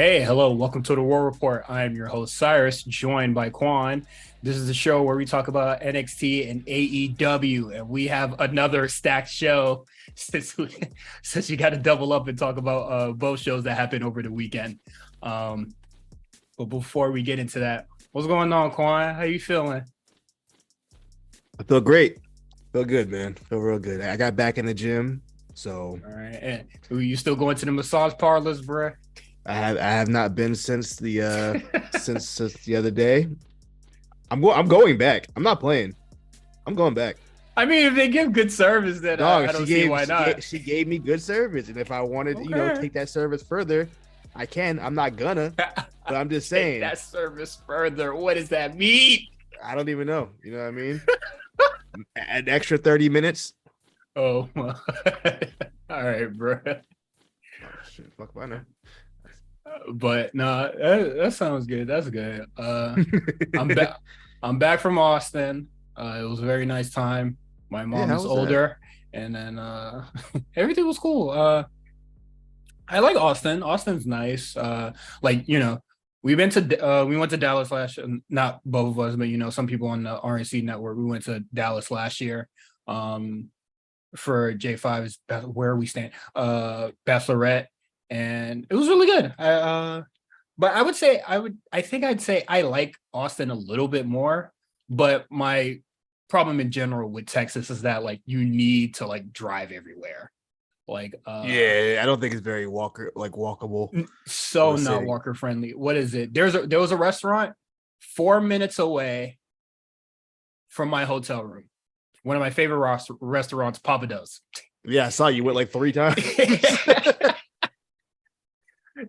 Hey, hello, welcome to the War Report. I am your host, Cyrus, joined by Quan. This is the show where we talk about NXT and AEW, and we have another stacked show since you got to double up and talk about both shows that happened over the weekend. Um, but before we get into that, what's going on, Quan? How you feeling? I feel great. Feel good, man. Feel real good. I got back in the gym, so All right, and you still going to the massage parlors, bro? I have not been since the since the other day. I'm going back. I'm not playing. I'm going back. I mean, if they give good service, then Dog, I don't see why not. she gave me good service, and if I wanted, Okay. take that service further, I can. I'm not gonna, but I'm just Take saying. that service further. What does that mean? I don't even know. You know what I mean? An extra 30 minutes. Oh, well. All right, bro. Oh, shit, fuck, I know. But no, that sounds good. That's good. I'm back. I'm back from Austin. It was a very nice time. My Yeah, mom how is was that? older, and then everything was cool. I like Austin. Austin's nice. Like we went to Dallas last year. Not both of us, but some people on the RNC network. We went to Dallas last year. For J5's Where We Stand Bachelorette, and it was really good. But I think I'd say I like Austin a little bit more, but my problem in general with Texas is that like you need to like drive everywhere. Like Yeah, I don't think it's very walkable of so a not city. walker friendly. What is it? There was a restaurant 4 minutes away from my hotel room. One of my favorite restaurants, Papa Does. Yeah, I saw you went like 3 times.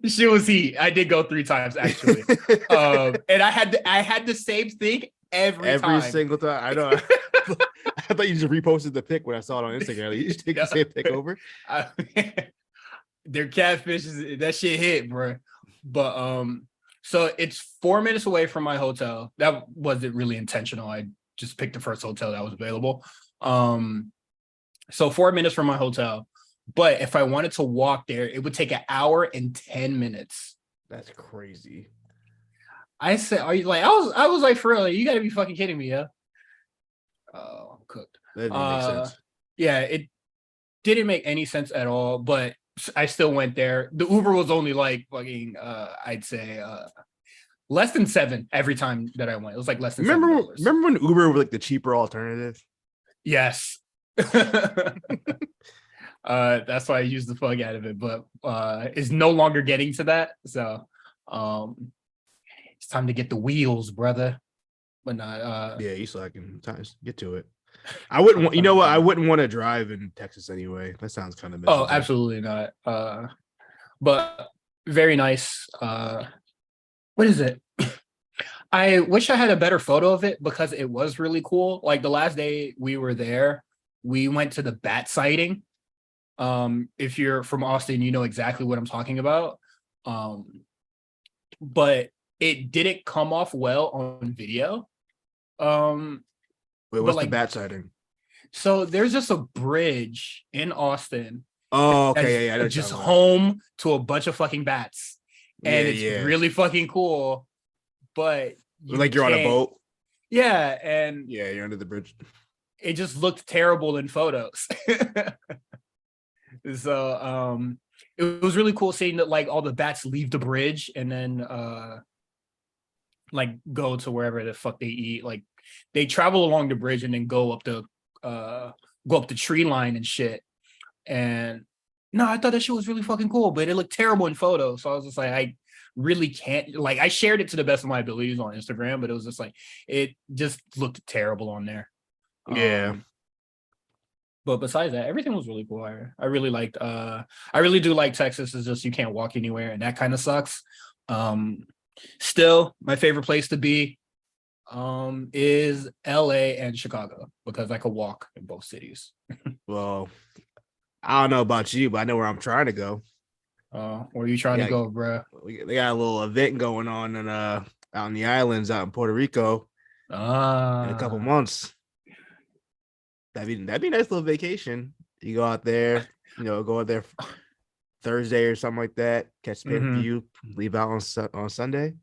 She was he. I did go 3 times actually. And I had the same thing every Every time. single time. I know. I thought you just reposted the pic when I saw it on Instagram. Like, you just take the same pic over. I, their catfish that shit hit, bro. But so it's 4 minutes away from my hotel. That wasn't really intentional. I just picked the first hotel that was available. So 4 minutes from my hotel. But if I wanted to walk there, it would take an hour and 10 minutes. That's crazy. I said, are you like, I was like, for real, you gotta be fucking kidding me, yeah. Oh, I'm cooked. That didn't make sense. Yeah, it didn't make any sense at all, but I still went there. The Uber was only like fucking I'd say less than 7 every time that I went. It was like less than $7. Remember when Uber was like the cheaper alternative? Yes. That's why I used the fuck out of it, but it's no longer getting to that. So it's time to get the wheels, brother. But not Yeah, you slacking. Times get to it. I wouldn't want, you know what? I wouldn't want to drive in Texas anyway. That sounds kind of miserable. oh, absolutely not. But very nice. What is it? I wish I had a better photo of it because it was really cool. Like the last day we were there, we went to the bat sighting. If you're from Austin, you know exactly what I'm talking about. But it didn't come off well on video. Wait, But what's the like, bat sighting? so there's just a bridge in Austin Oh, that's okay, yeah, I know what you're just talking about. home to a bunch of fucking bats, Yeah, and it's yeah. really fucking cool. But you Like you're on a can't, boat. yeah, and Yeah, you're under the bridge. it just looked terrible in photos. So it was really cool seeing that like all the bats leave the bridge and then like go to wherever the fuck they eat. Like they travel along the bridge and then go up the tree line and shit. And no, I thought that shit was really fucking cool, but it looked terrible in photos. So I was just like, I really can't, like, I shared it to the best of my abilities on Instagram, but it was just like it just looked terrible on there. Yeah. But besides that, everything was really cool. I really liked I really do like Texas. It's just you can't walk anywhere and that kind of sucks. Um Still my favorite place to be is LA and Chicago because I could walk in both cities. Well, I don't know about you, but I know where I'm trying to go. Where are you trying to Yeah, go, bro? they got a little event going on and out in the islands out in Puerto Rico in a couple months. That'd be a nice little vacation. You go out there, go out there Thursday or something like that. Catch pay per Mm-hmm. view, leave out on Sunday.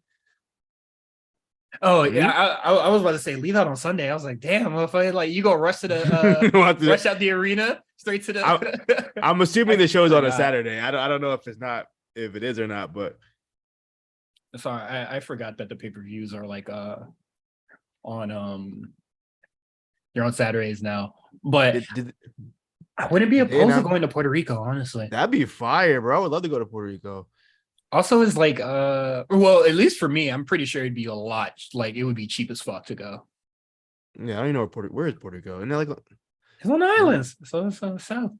Oh yeah, Hmm? I was about to say leave out on Sunday. I was like, damn, if I like you go rush to the We'll have to- rush out the arena straight to I, the. I'm assuming the show's on a Forgot. Saturday. I don't know if it is or not, but Sorry, I forgot that the pay per views are like on they're on Saturdays now. But did I wouldn't be did they opposed to announce? going to Puerto Rico, honestly. That'd be fire, bro. I would love to go to Puerto Rico. Also, is like well, at least for me, I'm pretty sure it'd be a lot like it would be cheap as fuck to go. Yeah, I don't even know where is Puerto Rico? And they're like, It's on the islands, so it's south.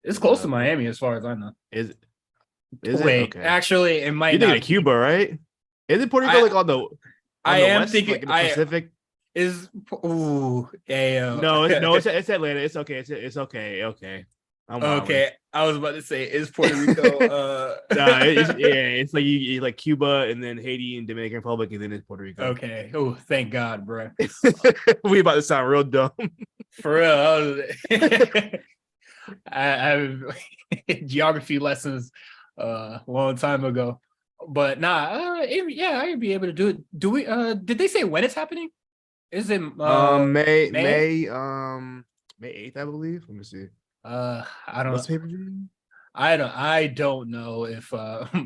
It's close to uh, Miami, as far as I know. is is it Wait, okay? actually, it might You're thinking not of be. Cuba, right? Is it Puerto Rico I like on I the am west, thinking like in the I Pacific? is ooh yeah. No, it's Atlanta. It's okay. It's okay. Okay, I'm wilding. Okay, I was about to say is Puerto Rico No, it's like you like Cuba and then Haiti and Dominican Republic and then it's Puerto Rico. Okay. Oh, thank God, bro. We about to sound real dumb. For real. I geography lessons a long time ago. But nah, yeah, I'd be able to do it. Do we did they say when it's happening? Is it May May? May 8th, I believe. Let me see. I don't What's the pay-per-view? I don't know if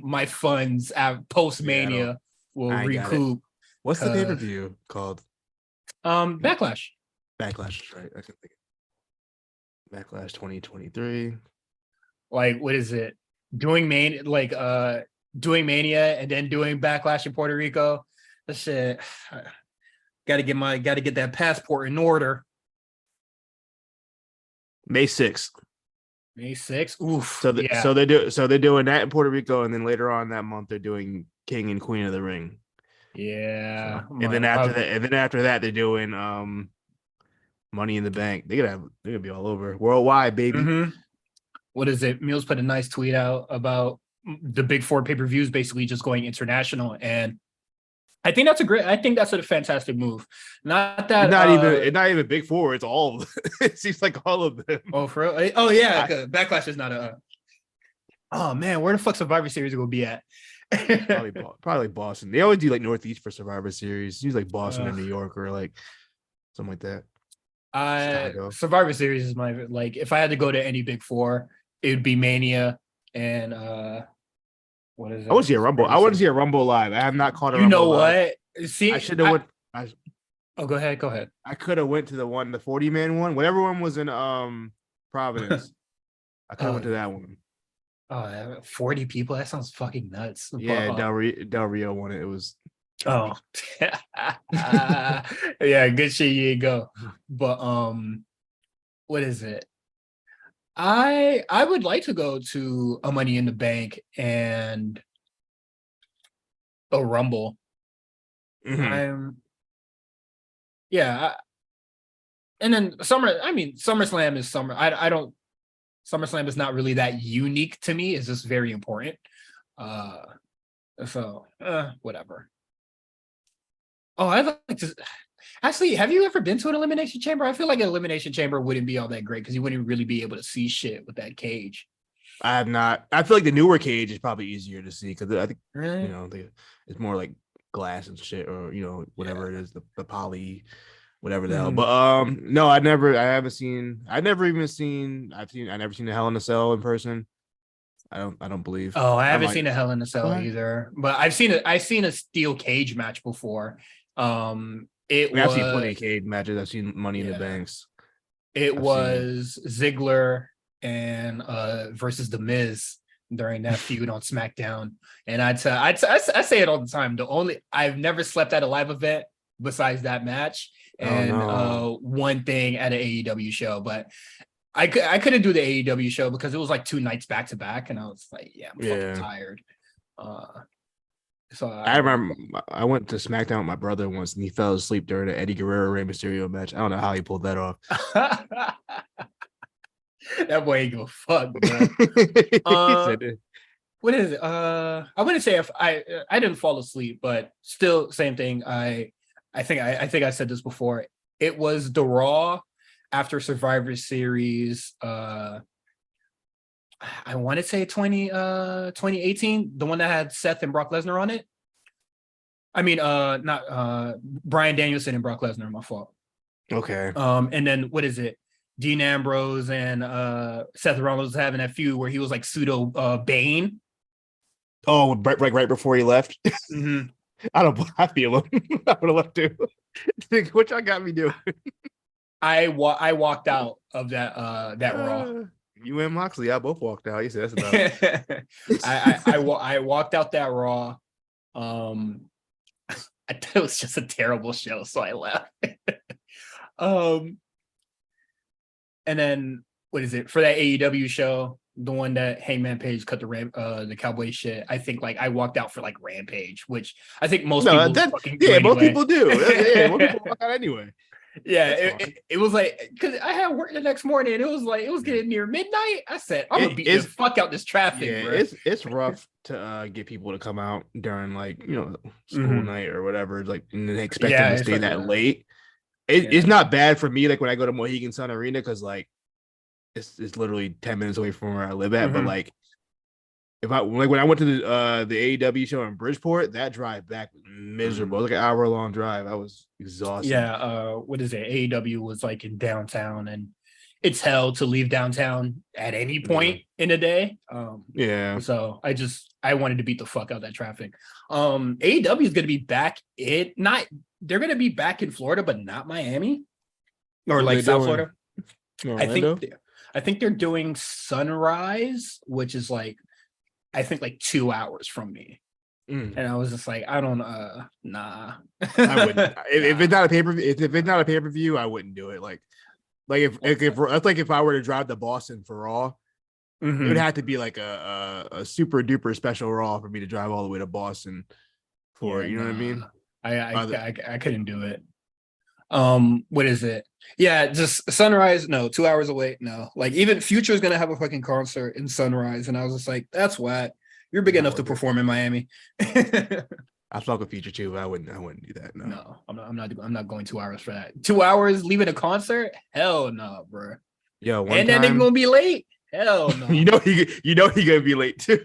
my funds at post Yeah, mania will I got it. recoup What's the because pay-per-view called? backlash. Backlash, right? I can think. Backlash 2023. Like what is it? Doing doing mania and then doing backlash in Puerto Rico. That shit gotta get that passport in order. May 6th. May 6th. Oof. So Yeah. they're doing that in Puerto Rico, and then later on that month they're doing King and Queen of the Ring. Yeah. So, and then after that they're doing Money in the Bank. They're gonna be all over worldwide, baby. Mm-hmm. What is it? Mills put a nice tweet out about the big four pay-per-views basically just going international. And I think that's a fantastic move. Not that It's not even big four, it's all of them. It seems like all of them. oh for real? Oh yeah, Backlash is not a oh man, where the fuck Survivor Series gonna be at? probably Boston. They always do like Northeast for Survivor Series. Use like Boston or New York or like something like that. Chicago. Survivor Series is my like if I had to go to any big four, it would be Mania and what is it? I want to see a Rumble. I want to see a Rumble live. I have not caught a you Rumble. know live. what? See, I should have went. Oh, go ahead. I could have went to the 40-man one. Whatever one was in Providence. I could have went to that one. Oh, 40 people. That sounds fucking nuts. Yeah, Del Rio won it. It was. Oh, yeah, good shit. You go, but what is it? I would like to go to a Money in the Bank and a Rumble. Mm-hmm. And then SummerSlam is summer. I don't. SummerSlam is not really that unique to me. It's just very important. So whatever. Oh, I'd like to. Actually, have you ever been to an elimination chamber? I feel like an elimination chamber wouldn't be all that great because you wouldn't really be able to see shit with that cage. I have not. I feel like the newer cage is probably easier to see because I think Really? it's more like glass and shit or whatever it is, the poly, whatever the hell. But no, I never seen the Hell in a Cell in person. I don't believe. Oh, I haven't seen a Hell in a Cell either, but I've seen a steel cage match before. I've seen plenty of cage matches. I've seen Money in the Banks. It was Ziggler and versus The Miz during that feud on SmackDown. And I say it all the time. I've never slept at a live event besides that match and one thing at an AEW show, but I couldn't do the AEW show because it was like 2 nights back to back, and I was like, I'm fucking tired. So I remember I went to SmackDown with my brother once, and he fell asleep during the Eddie Guerrero Rey Mysterio match. I don't know how he pulled that off. That boy ain't give a fuck, bro. What is it? I wouldn't say if I didn't fall asleep, but still, same thing. I think I said this before. It was the Raw after Survivor Series. I I want to say 2018, the one that had Seth and Brock Lesnar on it. I mean, not Bryan Danielson and Brock Lesnar, my fault. Okay. And then what is it? Dean Ambrose and Seth Rollins having that feud where he was like pseudo Bane. Oh, right before he left. Mm-hmm. I feel him. I would have left too. What y'all got me doing? I walked out of that Raw. You and Moxley, I both walked out. You said that's enough. I walked out that Raw. I thought it was just a terrible show, so I left. And then what is it for that AEW show? The one that Hangman Page cut the cowboy shit. I think like I walked out for like Rampage, which I think most people fucking do most anyway. people do. Yeah, most people walk out anyway. Yeah, it was like because I had work the next morning. And it was like it was getting near midnight. I said, "I'm gonna beat the fuck out this traffic." Yeah, bro. it's rough to get people to come out during like school night or whatever. Like and then expect them to stay that late. It's not bad for me. Like when I go to Mohegan Sun Arena because like it's literally 10 minutes away from where I live at. But like when I went to the AEW show in Bridgeport, that drive back was miserable. It was like an hour-long drive. I was exhausted. Yeah, what is it? AEW was like in downtown, and it's hell to leave downtown at any point in the day. So I wanted to beat the fuck out of that traffic. AEW is gonna be back. They're gonna be back in Florida, but not Miami or like South Florida. I think they're doing Sunrise, which is like I think like 2 hours from me. And I was just like, I don't nah. I wouldn't. If it's not a pay-per-view, I wouldn't do it. Like if I were to drive to Boston for Raw, it would have to be like a super duper special Raw for me to drive all the way to Boston for you know what I mean? I couldn't do it. What is it? Yeah, just Sunrise. No, 2 hours away. No, like even Future is gonna have a fucking concert in Sunrise, and I was just like, that's whack. You're big enough to perform in Miami. I fuck with Future too, but I wouldn't do that. No, I'm not going 2 hours for that. 2 hours leaving a concert? Hell no, bro. Yo, and then they're gonna be late? Hell no. you know he gonna be late too.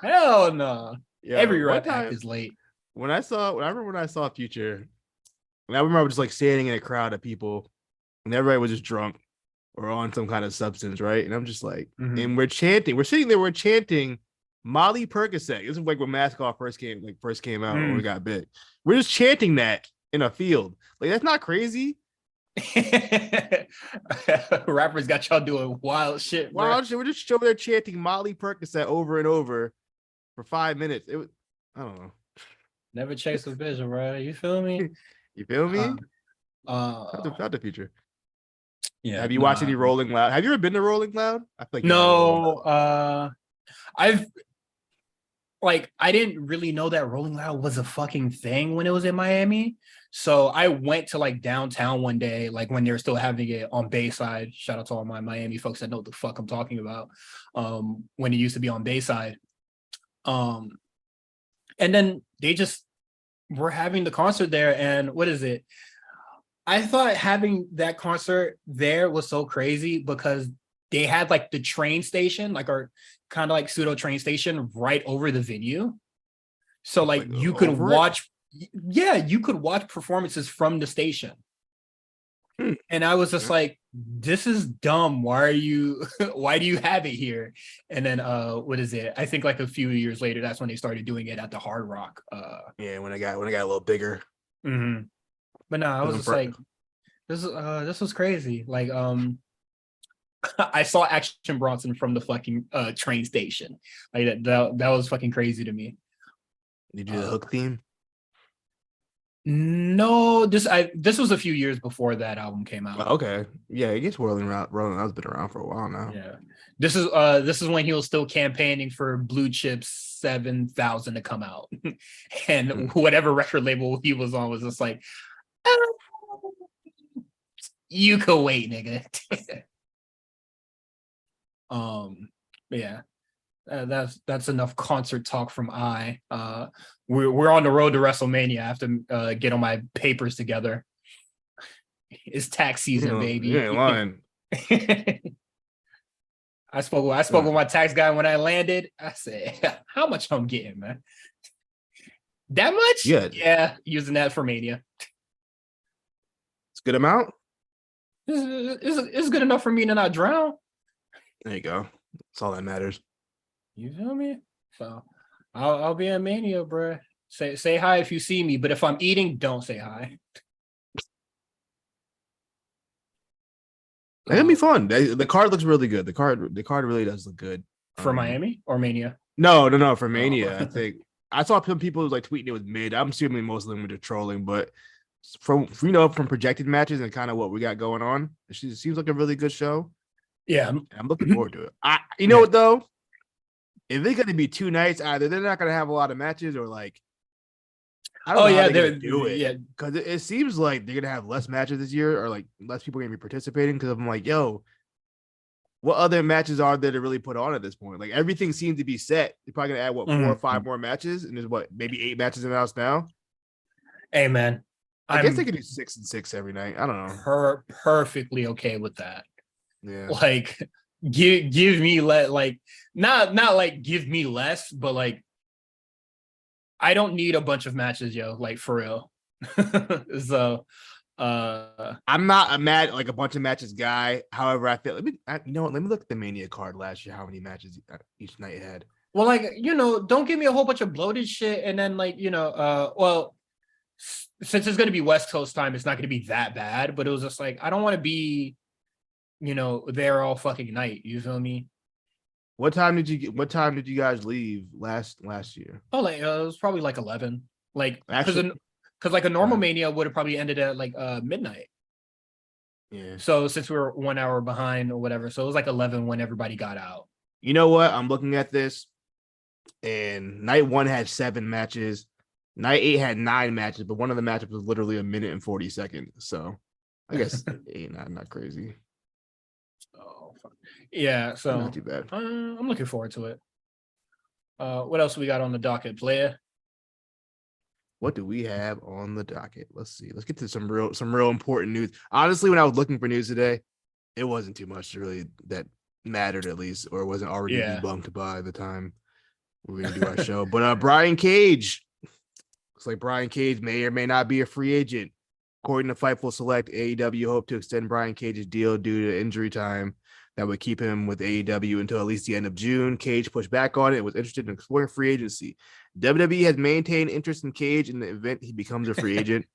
Hell no. Every rap act is late. When I saw Future. And I remember just like standing in a crowd of people and everybody was just drunk or on some kind of substance, right? And I'm just like, and we're sitting there, we're chanting Molly Percocet. This is like when Mask Off first came out when we got big. We're just chanting that in a field. Like, that's not crazy. Rappers got y'all doing wild shit. We're just over there chanting Molly Percocet over and over for 5 minutes. I don't know. Never chase a vision, bro. You feel me? You feel me? Not the Future. Yeah. Have you watched any Rolling Loud? Have you ever been to Rolling Loud? I feel like no. I didn't really know that Rolling Loud was a fucking thing when it was in Miami. So I went to like downtown one day, like when they were still having it on Bayside. Shout out to all my Miami folks that know what the fuck I'm talking about. When it used to be on Bayside. And then they just were having the concert there, and what is it? I thought having that concert there was so crazy because they had like the train station, like our kind of like pseudo train station right over the venue. So like you could watch, you could watch performances from the station. And I was just like, this is dumb. Why do you have it here? And then what is it? I think like a few years later, that's when they started doing it at the Hard Rock. When I got a little bigger. But no, I was just like, this was crazy. Like I saw Action Bronson from the fucking train station. Like that was fucking crazy to me. Did you do the hook theme? No, this was a few years before that album came out. Okay, yeah, I guess Rolling Loud's been around for a while now. Yeah, this is when he was still campaigning for Blue Chip's 7,000 to come out, and whatever record label he was on was just like, you could wait, nigga. Yeah. That's enough concert talk from I. We're on the road to WrestleMania. I have to get all my papers together. It's tax season, baby. You ain't lying. I spoke with my tax guy when I landed. I said, how much I'm getting, man? That much? Yeah, using that for Mania. It's a good amount. It's good enough for me to not drown. There you go. That's all that matters. You feel me? So I'll be in Mania, bro. Say hi if you see me, but if I'm eating, don't say hi. It's gonna be fun. The card looks really good. The card really does look good. For Miami or Mania? No, for Mania. I think I saw some people like tweeting it was mid. I'm assuming most of them were just trolling, but from projected matches and kind of what we got going on, it seems like a really good show. Yeah, I'm looking forward to it. You know what though? If they're gonna be 2 nights, either they're not gonna have a lot of matches or like I don't know how they're gonna do it. Yeah, because it seems like they're gonna have less matches this year, or like less people are gonna be participating. Because I'm like, yo, what other matches are there to really put on at this point? Like everything seems to be set. They're probably gonna add 4 or 5 more matches, and there's maybe 8 matches announced now. Hey man, I guess they could do 6 and 6 every night. I don't know. Perfectly okay with that. Yeah, like give me not like give me less, but like I don't need a bunch of matches, yo. Like for real. So I'm not a bunch of matches guy. However, I feel let me look at the Mania card last year. How many matches each night had? Well, like don't give me a whole bunch of bloated shit, and then like well, since it's gonna be West Coast time, it's not gonna be that bad. But it was just like I don't want to be, there all fucking night. You feel me? What time did you guys leave last year? Oh, like it was probably like 11. Like because like a normal Mania would have probably ended at like midnight. Yeah. So since we were 1 hour behind or whatever, so it was like 11 when everybody got out. You know what? I'm looking at this, and night 1 had 7 matches. Night 8 had 9 matches, but one of the matches was literally 1 minute and 40 seconds. So I guess 8, not crazy. Oh, yeah. So not too bad. I'm looking forward to it. What else we got on the docket, player? What do we have on the docket? Let's see. Let's get to some real important news. Honestly, when I was looking for news today, it wasn't too much really that mattered, at least, or wasn't already debunked by the time we're gonna do our show. But Brian Cage, looks like Brian Cage may or may not be a free agent. According to Fightful Select, AEW hoped to extend Brian Cage's deal due to injury time that would keep him with AEW until at least the end of June. Cage pushed back on it and was interested in exploring free agency. WWE has maintained interest in Cage in the event he becomes a free agent.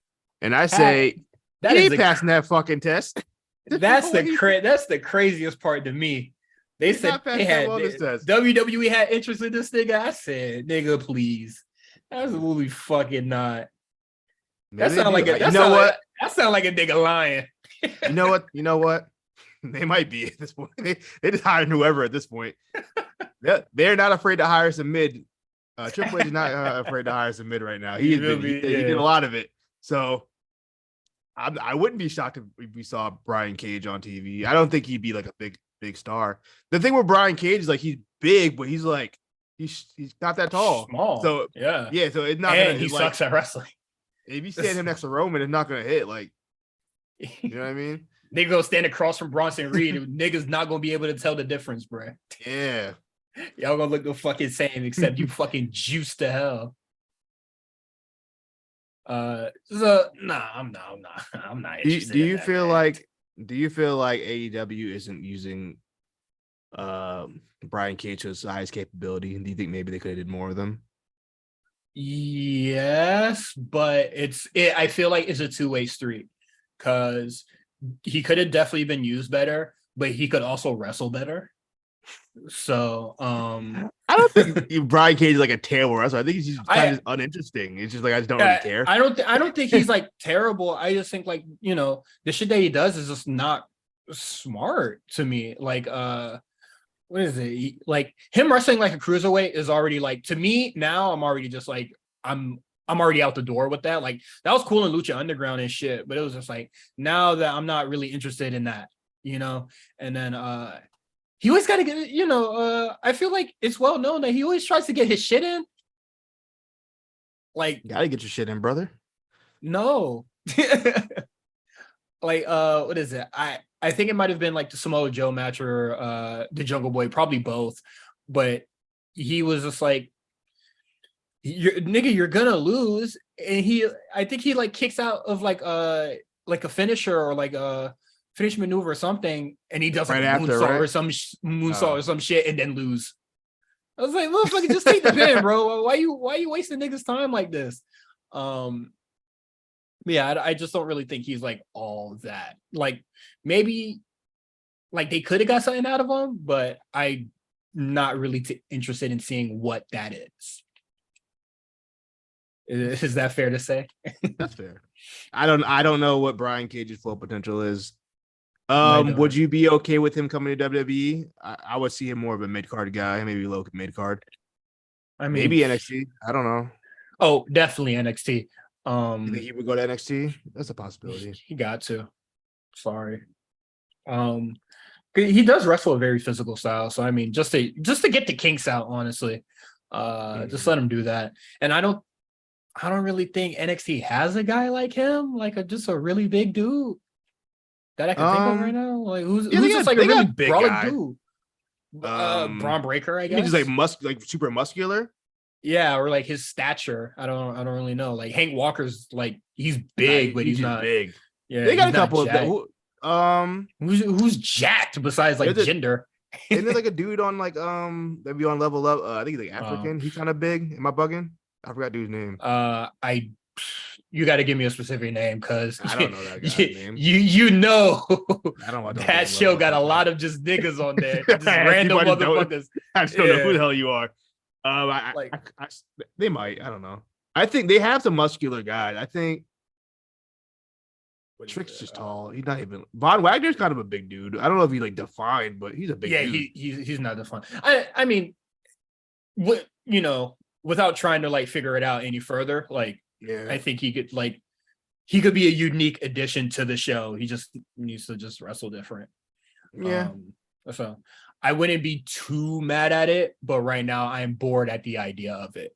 And I say, he ain't passing that fucking test. That's the craziest part to me. They said WWE had interest in this nigga. I said, nigga, please. Absolutely fucking not. That sound like a nigga lying. You know what? They might be at this point. They just hired whoever at this point. They're not afraid to hire some mid. Triple H is not afraid to hire some mid right now. He did a lot of it. So I wouldn't be shocked if we saw Brian Cage on TV. I don't think he'd be like a big star. The thing with Brian Cage is like he's big, but he's like he's not that tall. Small. So yeah. So it's not. And he sucks at wrestling. If you stand him next to Roman, it's not gonna hit. Like, you know what I mean? Nigga go stand across from Bronson Reed. Niggas not gonna be able to tell the difference, bro. Yeah. Y'all gonna look the fucking same, except you fucking juiced to hell. I'm not interested. Do you feel like AEW isn't using Brian Cage's size capability? Do you think maybe they could have did more of them? Yes, but I feel like it's a two-way street because he could have definitely been used better, but he could also wrestle better. So I don't think Brian Cage is like a terrible wrestler. I think he's just kind of uninteresting. It's just like I just don't really care. I don't think he's like terrible. I just think like the shit that he does is just not smart to me. Like what is it? Like him wrestling like a cruiserweight is already like, to me now, I'm already just like I'm already out the door with that. Like that was cool in Lucha Underground and shit, but it was just like now that I'm not really interested in that, and then he always got to get, I feel like it's well known that he always tries to get his shit in. Like, you gotta get your shit in, brother. No. like what is it? I think it might have been like the Samoa Joe match or the Jungle Boy, probably both. But he was just like, you're gonna lose. And I think he like kicks out of like a finisher or like a finish maneuver or something, and he does like right a moonsault right? or some moonsault or some shit, and then lose. I was like, motherfucker, just take the pin, bro. Why you wasting niggas' time like this? Yeah, I just don't really think he's like all that. Like maybe like they could have got something out of him, but I'm not really interested in seeing what that is. Is that fair to say? That's fair. I don't know what Brian Cage's full potential is. Would you be okay with him coming to WWE? I would see him more of a mid card guy, maybe low mid card. I mean, maybe NXT. I don't know. Oh, definitely NXT. You think he would go to NXT? That's a possibility. He got to. Sorry. He does wrestle a very physical style. So I mean, just to get the kinks out, honestly. Just let him do that. And I don't really think NXT has a guy like him, like just a really big dude that I can think of right now. Like who's just like a really big brolic dude? Braun Breaker, I guess. He's like super muscular. Yeah, or like his stature. I don't really know. Like Hank Walker's like he's big, but he's not big. Yeah, they got a couple of them. Who's jacked besides like Jinder? Isn't there like a dude on like maybe on Level Up? I think he's like African. He's kind of big. Am I bugging? I forgot dude's name. You got to give me a specific name because I don't know that guy's name. You know I don't that show got a lot of just niggas on there, just random motherfuckers. I just don't know who the hell you are. They might. I don't know. I think they have some muscular guys. I think Trick's just tall. He's not even. Von Wagner's kind of a big dude. I don't know if he's like defined, but he's a big dude. He's not defined. I mean, without trying to like figure it out any further, like I think he could be a unique addition to the show. He just needs to just wrestle different. Yeah. So I wouldn't be too mad at it, but right now I am bored at the idea of it.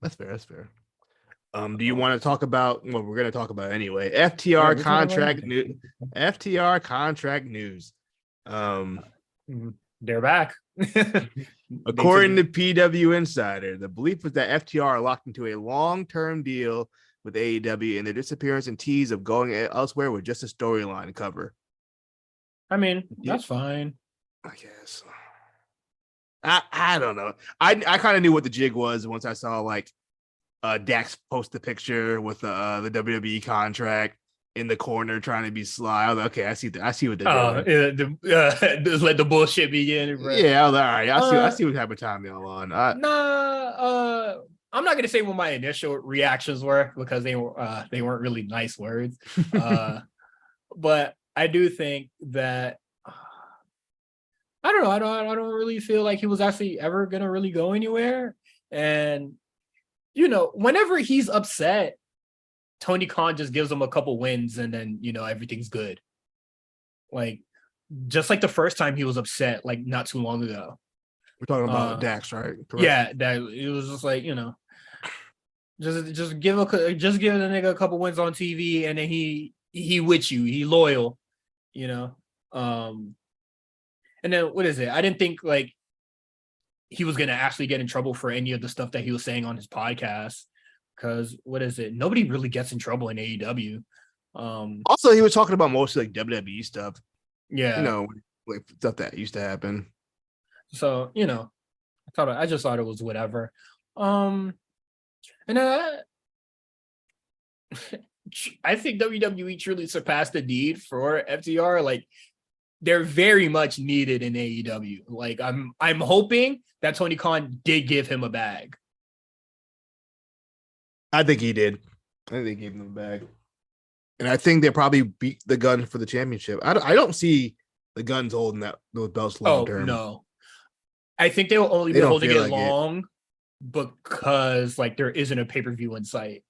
That's fair. Do you want to talk about what we're going to talk about anyway? FTR contract news. FTR contract news. They're back. According to PW Insider, the belief was that FTR are locked into a long-term deal with AEW, and their disappearance and tease of going elsewhere with just a storyline cover. I mean, that's fine. I guess. I don't know. I kind of knew what the jig was once I saw like Dax post the picture with the WWE contract in the corner trying to be sly. I was like, okay, I see what they're doing. Just let the bullshit begin. Bro. Yeah, I was like, all right, I see what type of time y'all on. I'm not gonna say what my initial reactions were because they weren't really nice words. But I do think that I don't know. I don't really feel like he was actually ever gonna really go anywhere. And whenever he's upset, Tony Khan just gives him a couple wins and then everything's good. Like just like the first time he was upset, like not too long ago. We're talking about Dax, right? Correct. Yeah, that it was just like just give the nigga a couple wins on TV and then he with you, he loyal, and then what is it? I didn't think like he was gonna actually get in trouble for any of the stuff that he was saying on his podcast. Because what is it? Nobody really gets in trouble in AEW. Also, he was talking about mostly like WWE stuff. Yeah, like stuff that used to happen. So I just thought it was whatever. And I think WWE truly surpassed the need for FTR. Like they're very much needed in AEW. Like I'm hoping that Tony Khan did give him a bag. I think he did. I think they gave him a bag. And I think they probably beat the gun for the championship. I don't see the Guns holding those belts long term. No. I think they will only be holding it long because like there isn't a pay-per-view in sight.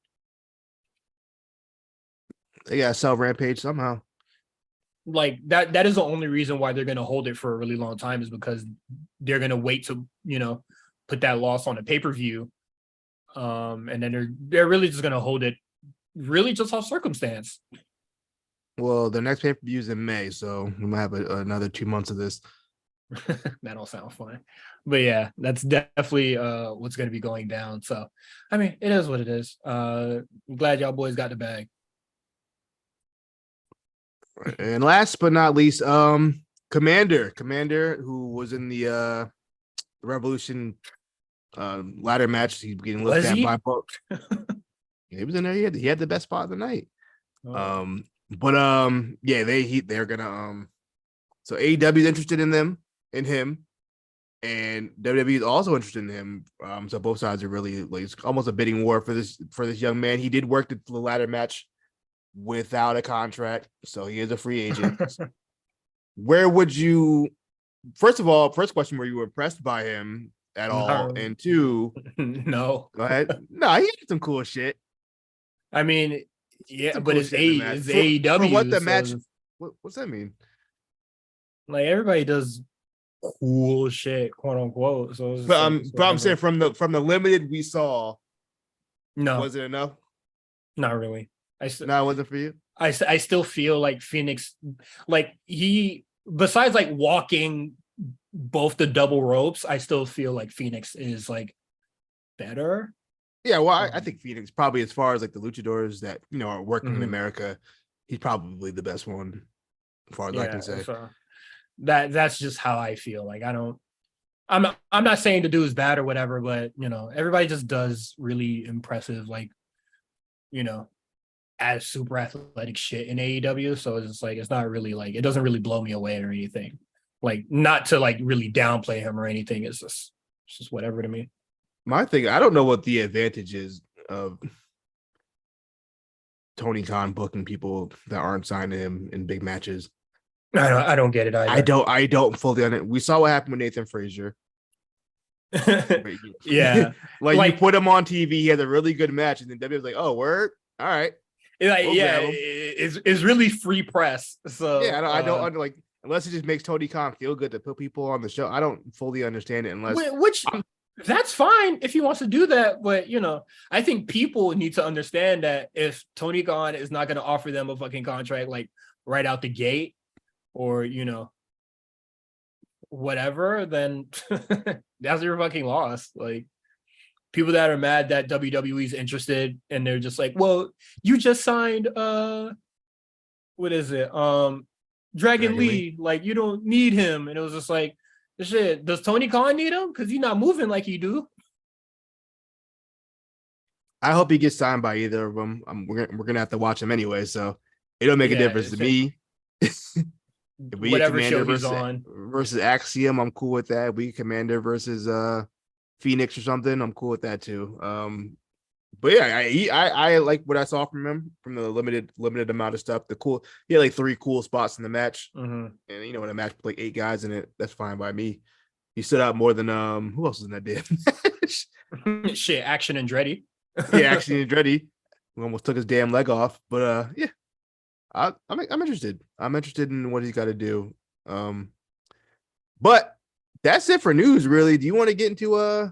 They gotta sell Rampage somehow. Like that is the only reason why they're gonna hold it for a really long time is because they're gonna wait to, put that loss on a pay-per-view. And then they're really just gonna hold it, really just off circumstance. Well, the next pay-per-view is in May, so we might have another 2 months of this. That all sounds fun. But yeah, that's definitely what's going to be going down. So, I mean, it is what it is. I'm glad y'all boys got the bag. And last but not least, Commander, who was in the Revolution ladder match. He's getting looked at by both. He was in there. He had the best spot of the night. Oh. Yeah, they're gonna so AEW is interested in him, and WWE is also interested in him. So both sides are really like it's almost a bidding war for this young man. He did work the ladder match without a contract, so he is a free agent. Where would you? First question: were you impressed by him at all? And two, no. Go ahead. No, he had some cool shit. I mean, yeah, but it's AEW. For what the match? What's that mean? Like everybody does cool shit, quote unquote. So, but I'm saying from the limited we saw, no, was it enough? Not really. It wasn't for you. I still feel like Phoenix, like he, besides like walking both the double ropes, I still feel like Phoenix is like better. Yeah, well, I think Phoenix probably, as far as like the luchadors that are working in America, he's probably the best one, as far as I can say. So that's just how I feel. Like I'm not saying the dude is bad or whatever, but everybody just does really impressive, like as super athletic shit in AEW. So it's just like it's not really like it doesn't really blow me away or anything. Like not to like really downplay him or anything. It's just whatever to me. My thing, I don't know what the advantage is of Tony Khan booking people that aren't signed to him in big matches. I don't get it either. I don't fully understand. We saw what happened with Nathan Frazier. Yeah, like you put him on TV, he had a really good match, and then WWE was like, "Oh, word, all right." It's really free press. So yeah, I don't like unless it just makes Tony Khan feel good to put people on the show. I don't fully understand it unless that's fine if he wants to do that, but I think people need to understand that if Tony Khan is not going to offer them a fucking contract like right out the gate, or whatever, then that's your fucking loss. Like people that are mad that WWE's interested and they're just like, well, you just signed what is it? Dragon Lee, like you don't need him. And it was just like, shit, does Tony Khan need him? Because he's not moving like he do. I hope he gets signed by either of them. We're gonna have to watch him anyway, so it don't make a difference to me. If we whatever show he's on versus Axiom, I'm cool with that. We Commander versus Phoenix or something, I'm cool with that too. But yeah, I like what I saw from him from the limited amount of stuff. He had like 3 cool spots in the match, and when a match with like 8 guys in it, that's fine by me. He stood out more than who else was in that damn shit? Action Andretti. Yeah, Action Andretti. We almost took his damn leg off, but yeah, I'm interested. I'm interested in what he's got to do. But that's it for news, really. Do you want to get into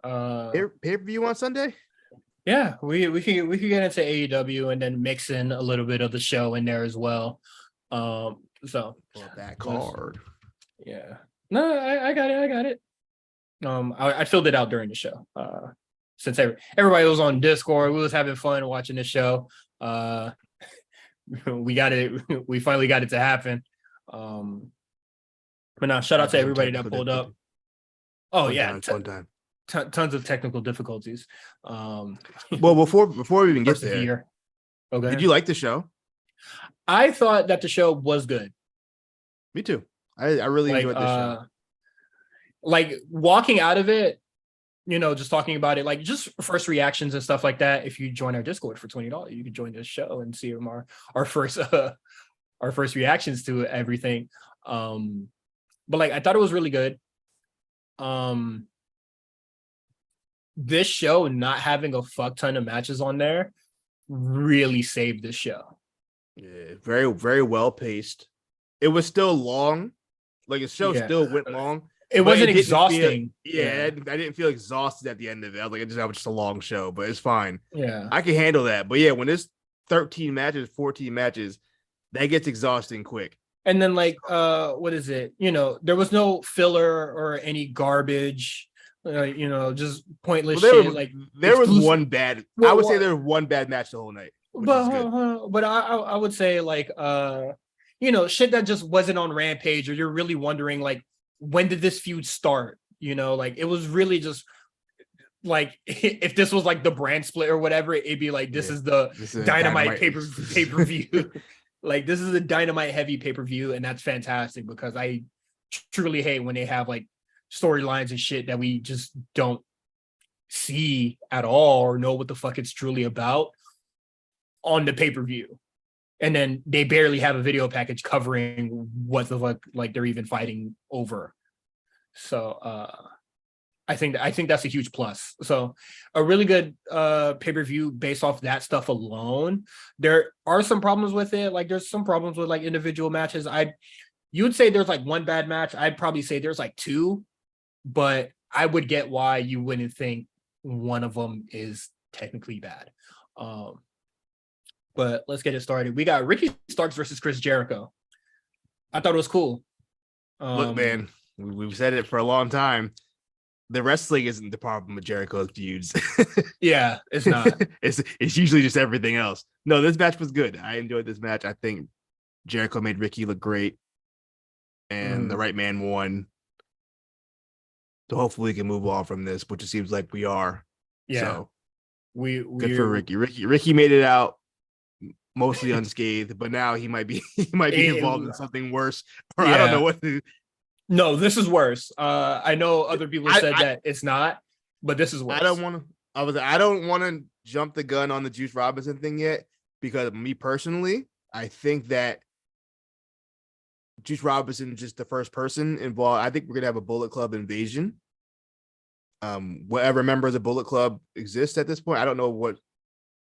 pay-per-view on Sunday? Yeah, we can get into AEW and then mix in a little bit of the show in there as well. So that card. Yeah. No, I got it. I filled it out during the show. Since everybody was on Discord, we was having fun watching the show. We got it. We finally got it to happen. But now, shout out to everybody that pulled up. Oh yeah, fun time. Tons of technical difficulties. Well, before we even get there, okay. Did you like the show? I thought that the show was good. Me too. I really enjoyed the show. Like walking out of it, just talking about it, like just first reactions and stuff like that. If you join our Discord for $20, you can join this show and see our first reactions to everything. But like I thought it was really good. This show not having a fuck ton of matches on there really saved this show. Yeah, very, very well paced. It was still long. Like the show still went long. It wasn't exhausting. I didn't feel exhausted at the end of it. I was like, that was just a long show, but it's fine. Yeah, I can handle that. But yeah, when it's 13 matches, 14 matches, that gets exhausting quick. And then like, what is it? There was no filler or any garbage. Just pointless shit. There was one bad. I would say there was one bad match the whole night. But I would say like shit that just wasn't on Rampage, or you're really wondering like, when did this feud start? Like it was really just like, if this was like the brand split or whatever, it'd be like, this is the Dynamite pay-per-view. Like this is a Dynamite heavy pay-per-view, and that's fantastic because I truly hate when they have like storylines and shit that we just don't see at all or know what the fuck it's truly about on the pay-per-view. And then they barely have a video package covering what the fuck like they're even fighting over. So I think that's a huge plus. So a really good pay-per-view based off that stuff alone. There are some problems with it. Like there's some problems with like individual matches. You would say there's like one bad match. I'd probably say there's like two, but I would get why you wouldn't think one of them is technically bad. But let's get it started. We got Ricky Starks versus Chris Jericho. I thought it was cool. Look, man, we've said it for a long time. The wrestling isn't the problem with Jericho's feuds. Yeah, it's not. It's usually just everything else. No, this match was good. I enjoyed this match. I think Jericho made Ricky look great, and the right man won. So hopefully we can move on from this, which it seems like we are. Yeah, so good for Ricky. Ricky made it out mostly unscathed, but now he might be involved in something worse, or I don't know what to. No, this is worse. I know other people said that it's not, but this is worse. I don't want to jump the gun on the Juice Robinson thing yet, because me personally, I think that Juice Robinson is just the first person involved. I think we're gonna have a Bullet Club invasion. Whatever members of Bullet Club exist at this point, I don't know what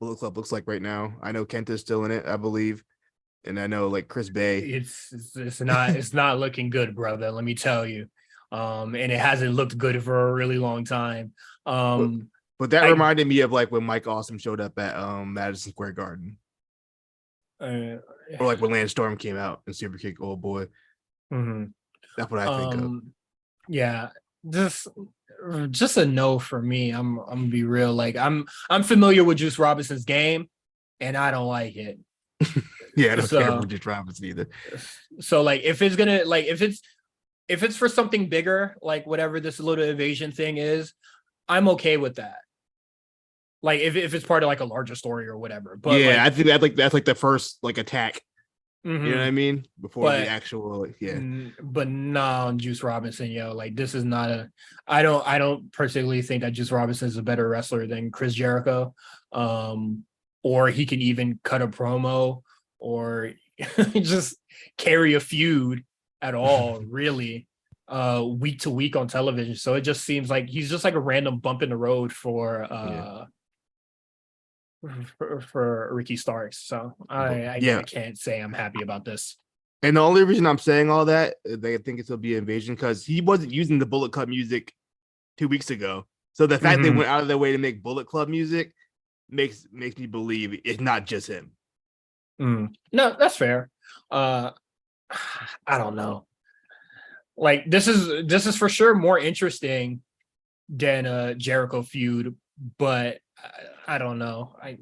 Bullet Club looks like right now. I know Kenta's still in it, I believe. And I know like Chris Bay. It's not looking good, brother. Let me tell you. And it hasn't looked good for a really long time. But that reminded me of like when Mike Awesome showed up at Madison Square Garden. Or like when Lance Storm came out and Superkick Old Boy. Mm-hmm. That's what I think of. Yeah, just a no for me. I'm gonna be real. Like I'm familiar with Juice Robinson's game, and I don't like it. Yeah, I don't care about Juice Robinson either. So like if it's for something bigger, like whatever this little invasion thing is, I'm okay with that. Like if it's part of like a larger story or whatever. But yeah, I think that's like the first like attack. Mm-hmm. You know what I mean? Before the actual But no, Juice Robinson, like this is not I don't particularly think that Juice Robinson is a better wrestler than Chris Jericho. Or he can even cut a promo or just carry a feud at all, really, week to week on television. So it just seems like he's just like a random bump in the road for Ricky Starks. So I can't say I'm happy about this. And the only reason I'm saying all that, they think it'll be invasion, because he wasn't using the Bullet Club music 2 weeks ago. So the fact they went out of their way to make Bullet Club music makes me believe it's not just him. No, that's fair. I don't know. Like this is for sure more interesting than a Jericho feud, but I don't know. I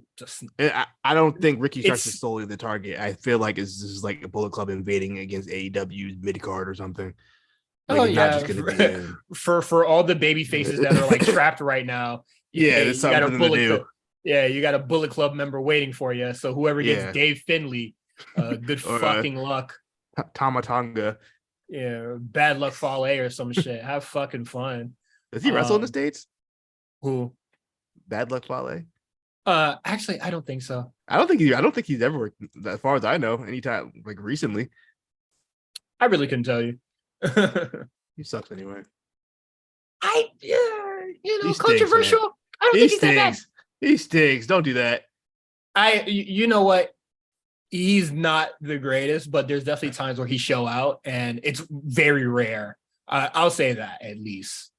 don't think Ricky Starks is solely the target. I feel like it's just like a Bullet Club invading against AEW's mid card or something. Like, for all the baby faces that are like trapped right now. Yeah, you got a Bullet Club. Yeah, you got a Bullet Club member waiting for you. So whoever gets Dave Finley, good fucking luck. Tamatanga. Yeah, bad luck Fale or some shit. Have fucking fun. Does he wrestle in the States? Who? Bad luck Fale? Actually, I don't think so. I don't think he's ever, as far as I know, anytime like recently. I really couldn't tell you. He sucks anyway. Controversial. Man. I don't think he's that bad. He stinks. Don't do that. You know what? He's not the greatest, but there's definitely times where he show out, and it's very rare. I'll say that at least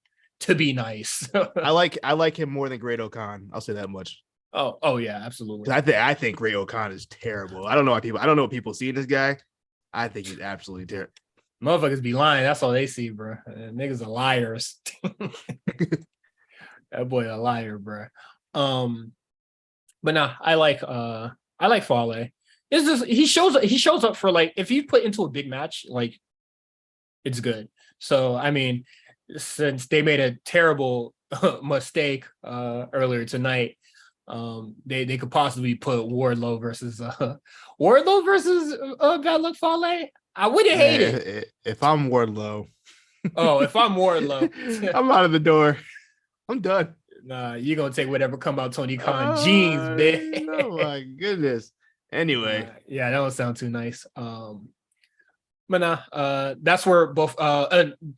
to be nice. I like him more than Great O'Khan. I'll say that much. Oh yeah, absolutely. I think Great O'Khan is terrible. I don't know what people see in this guy. I think he's absolutely terrible. Motherfuckers be lying. That's all they see, bro. Niggas are liars. That boy a liar, bro. But nah, I like Fale. It's just he shows up for like if you put into a big match, like it's good. So I mean, since they made a terrible mistake earlier tonight, they could possibly put Wardlow versus Bad Luck Fale. I wouldn't hate it. If I'm Wardlow. Oh, if I'm Wardlow. I'm out of the door. I'm done. Nah, you're gonna take whatever come out Tony Khan jeans, bitch. Oh my goodness. Anyway. Yeah, that don't sound too nice. But nah, that's where both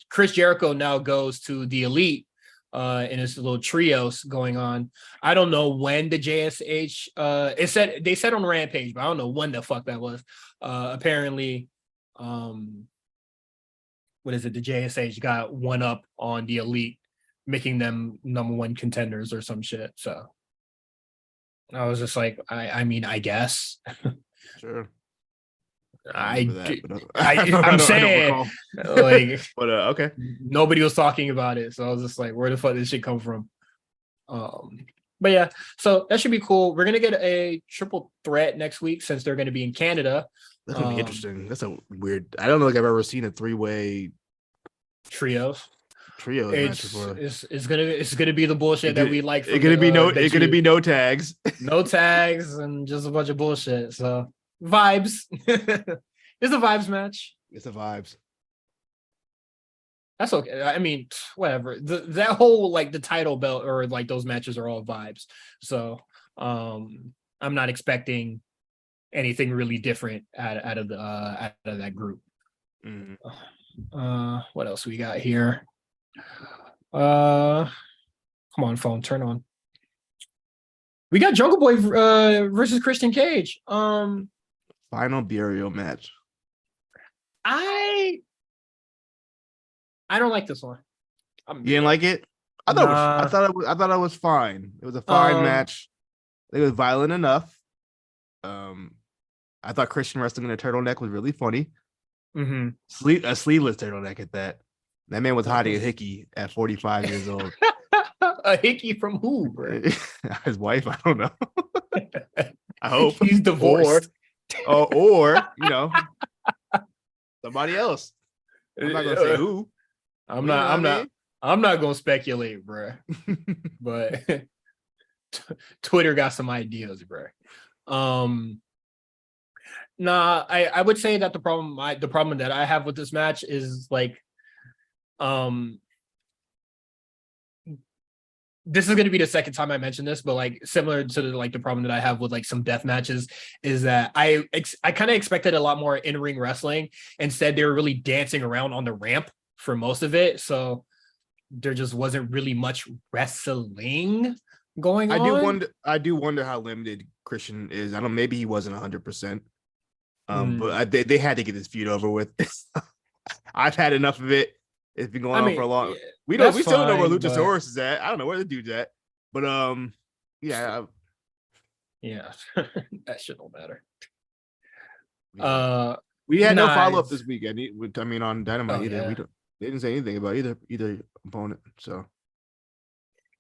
Chris Jericho now goes to the Elite in his little trios going on. I don't know when the JSH they said on Rampage, but I don't know when the fuck that was. Apparently what is it? The JSH got one up on the Elite, making them number one contenders or some shit. So I was just like, I mean, I guess. Sure. I'm saying, like, but okay. Nobody was talking about it, so I was just like, where the fuck did this shit come from? But yeah, so that should be cool. We're gonna get a triple threat next week since they're gonna be in Canada. That's gonna be interesting. That's a weird. I don't know if I've ever seen a 3-way trios. It's gonna be the bullshit that we like. It's gonna be no tags, no tags, and just a bunch of bullshit. So vibes. It's a vibes match. It's a vibes. That's okay. I mean, whatever. That whole like the title belt or like those matches are all vibes. So I'm not expecting anything really different out of that group. Mm-hmm. What else we got here? Come on, phone, turn on. We got Jungle Boy versus Christian Cage. Final burial match. I don't like this one. You didn't like it? I thought it was fine. It was a fine match. It was violent enough. I thought Christian wrestling in a turtleneck was really funny. Mm-hmm. A sleeveless turtleneck at that. That man was hiding a hickey at 45 years old. A hickey from who, bro? His wife? I don't know. I hope he's divorced. Or somebody else. I'm not gonna say who. I'm not gonna speculate, bro. But Twitter got some ideas, bro. Nah, I would say that the problem that I have with this match is like, this is going to be the second time I mentioned this, but like similar to the problem that I have with like some death matches is that I kind of expected a lot more in-ring wrestling. Instead, they were really dancing around on the ramp for most of it. So there just wasn't really much wrestling going on. I do wonder how limited Christian is. I don't. Maybe he wasn't 100%. But they had to get this feud over with. I've had enough of it. It's been going on for a long. We still don't know where Luchasaurus is at. I don't know where the dude's at. But yeah, that shit don't matter. We had no follow up this week. I mean, on Dynamite either. Yeah. They didn't say anything about either opponent. So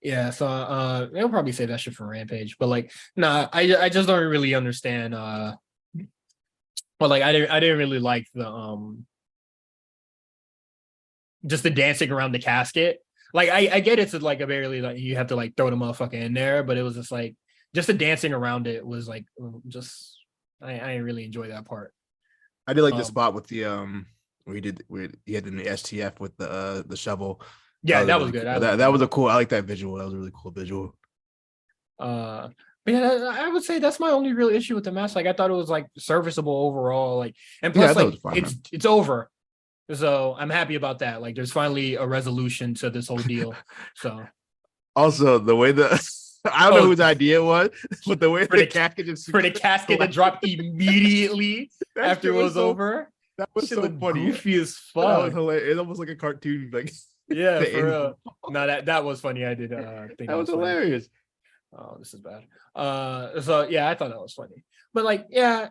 yeah, so they'll probably say that shit for Rampage. But like, I just don't really understand. But like, I didn't really like the just the dancing around the casket. Like, I get it's like a barely like you have to like throw the motherfucker in there, but it was just like just the dancing around it was like just I didn't really enjoy that part. I did like the spot with the where he had in the STF with the shovel. Yeah, that was good. That was a cool. I like that visual. That was a really cool visual. But yeah, I would say that's my only real issue with the match. Like, I thought it was like serviceable overall. Like, and plus, it's over. So I'm happy about that. Like, there's finally a resolution to this whole deal. So also the way I don't know whose idea it was, but the way the casket to drop immediately after it was over. That was so funny. Goofy as fuck. That was hilarious. It's almost like a cartoon, like yeah, for real. No, that was funny. I did think that was hilarious. Oh, this is bad. So yeah, I thought that was funny. But like, yeah,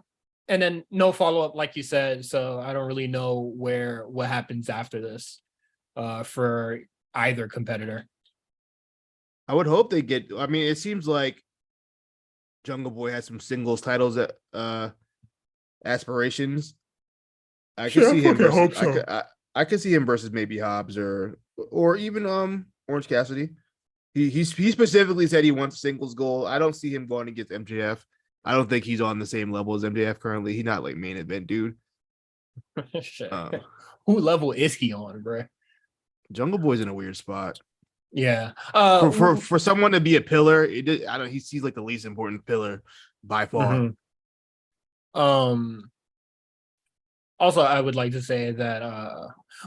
and then no follow-up, like you said. So I don't really know what happens after this for either competitor. I would hope they get. I mean, it seems like Jungle Boy has some singles titles at aspirations. I could see him versus. I could see him versus maybe Hobbs or even Orange Cassidy. He specifically said he wants a singles goal. I don't see him going against MJF. I don't think he's on the same level as MJF currently. He's not like main event dude. Who level is he on, bro? Jungle Boy's in a weird spot. Yeah. For someone to be a pillar, he's like the least important pillar by far. Mm-hmm. Also, I would like to say that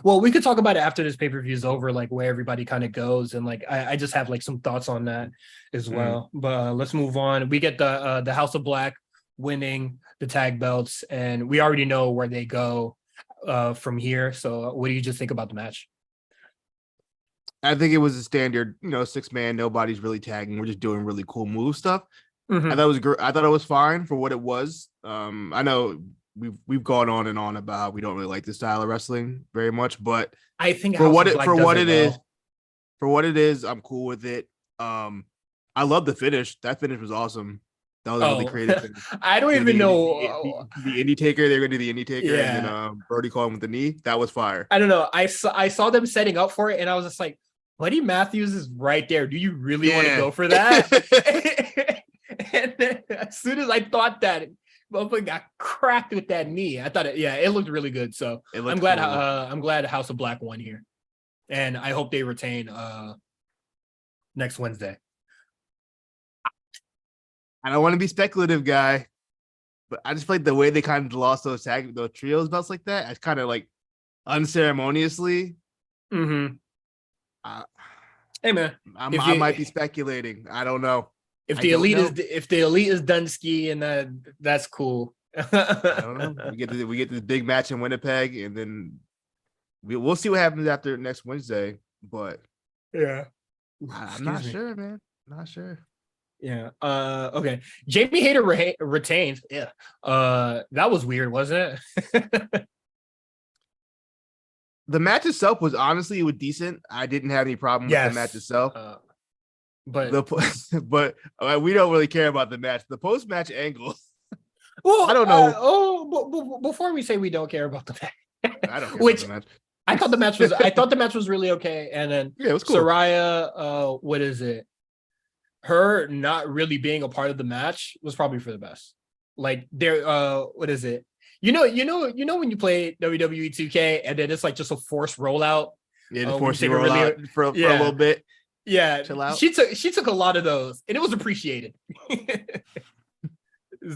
well, we could talk about it after this pay-per-view is over, like where everybody kind of goes, and like I just have like some thoughts on that as well. But let's move on. We get the House of Black winning the tag belts, and we already know where they go from here. So what do you just think about the match? I think it was a standard, 6-man, nobody's really tagging. We're just doing really cool move stuff. Mm-hmm. I thought it was great. I thought it was fine for what it was. I know we've gone on and on about how we don't really like this style of wrestling very much, but I think for what it is, I'm cool with it. I love the finish. That finish was awesome. That was a really creative finish. I don't even know the Indie Taker. They're gonna do the Indie Taker, and then Brody calling with the knee. That was fire. I don't know. I saw them setting up for it, and I was just like, Buddy Matthews is right there. Do you really want to go for that? And then as soon as I thought that, motherfucker got cracked with that knee. I thought it looked really good. So I'm glad cool. I'm glad House of Black won here, and I hope they retain next Wednesday. I don't want to be speculative, guy, but I just feel like the way they kind of lost those trios belts like that, it's kind of like unceremoniously. Mm-hmm. Hey man, I might be speculating. I don't know. If the elite is Dunsky, and that's cool. I don't know. We get this big match in Winnipeg, and then we'll see what happens after next Wednesday. But yeah, I'm not sure, man. Not sure. Yeah. Okay. Jamie Hayter retains. Yeah. That was weird, wasn't it? The match itself was honestly decent. I didn't have any problem with the match itself. But we don't really care about the match. The post-match angle. Well, I don't know. Before we say we don't care about the match, I don't care about the match. I thought the match was really okay. And then it was cool. Saraya, what is it? Her not really being a part of the match was probably for the best. Like there, what is it? You know when you play WWE 2K and then it's like just a forced rollout. Yeah, the forced rollout for a little bit. Yeah, chill out. She took a lot of those, and it was appreciated.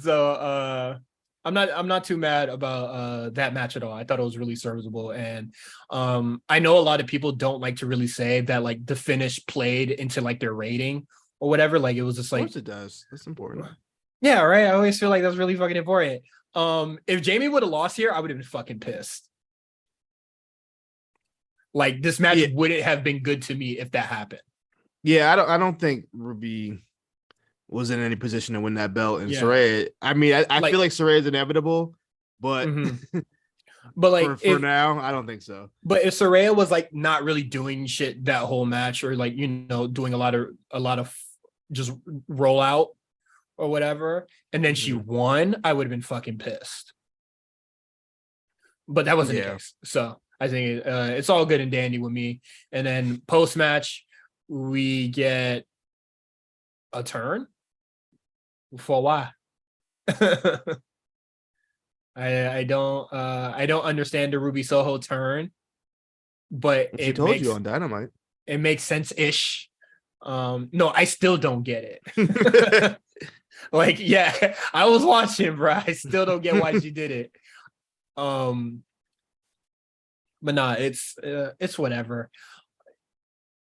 So I'm not too mad about that match at all. I thought it was really serviceable, and I know a lot of people don't like to really say that like the finish played into like their rating or whatever. Like it was just like, of course it does. That's important. Yeah, right. I always feel like that's really fucking important. If Jamie would have lost here, I would have been fucking pissed. Like this match wouldn't have been good to me if that happened. Yeah, I don't think Ruby was in any position to win that belt. And Saraya, I mean, I feel like Saraya is inevitable, but but like for now, I don't think so. But if Saraya was like not really doing shit that whole match, or like doing a lot of just roll out or whatever, and then she won, I would have been fucking pissed. But that wasn't the case. So I think it's all good and dandy with me. And then post match, we get a turn for why. I don't understand the Ruby Soho turn, but she told you on Dynamite. It makes sense-ish. No, I still don't get it. Like, yeah, I was watching, bro. I still don't get why she did it. But nah, it's whatever.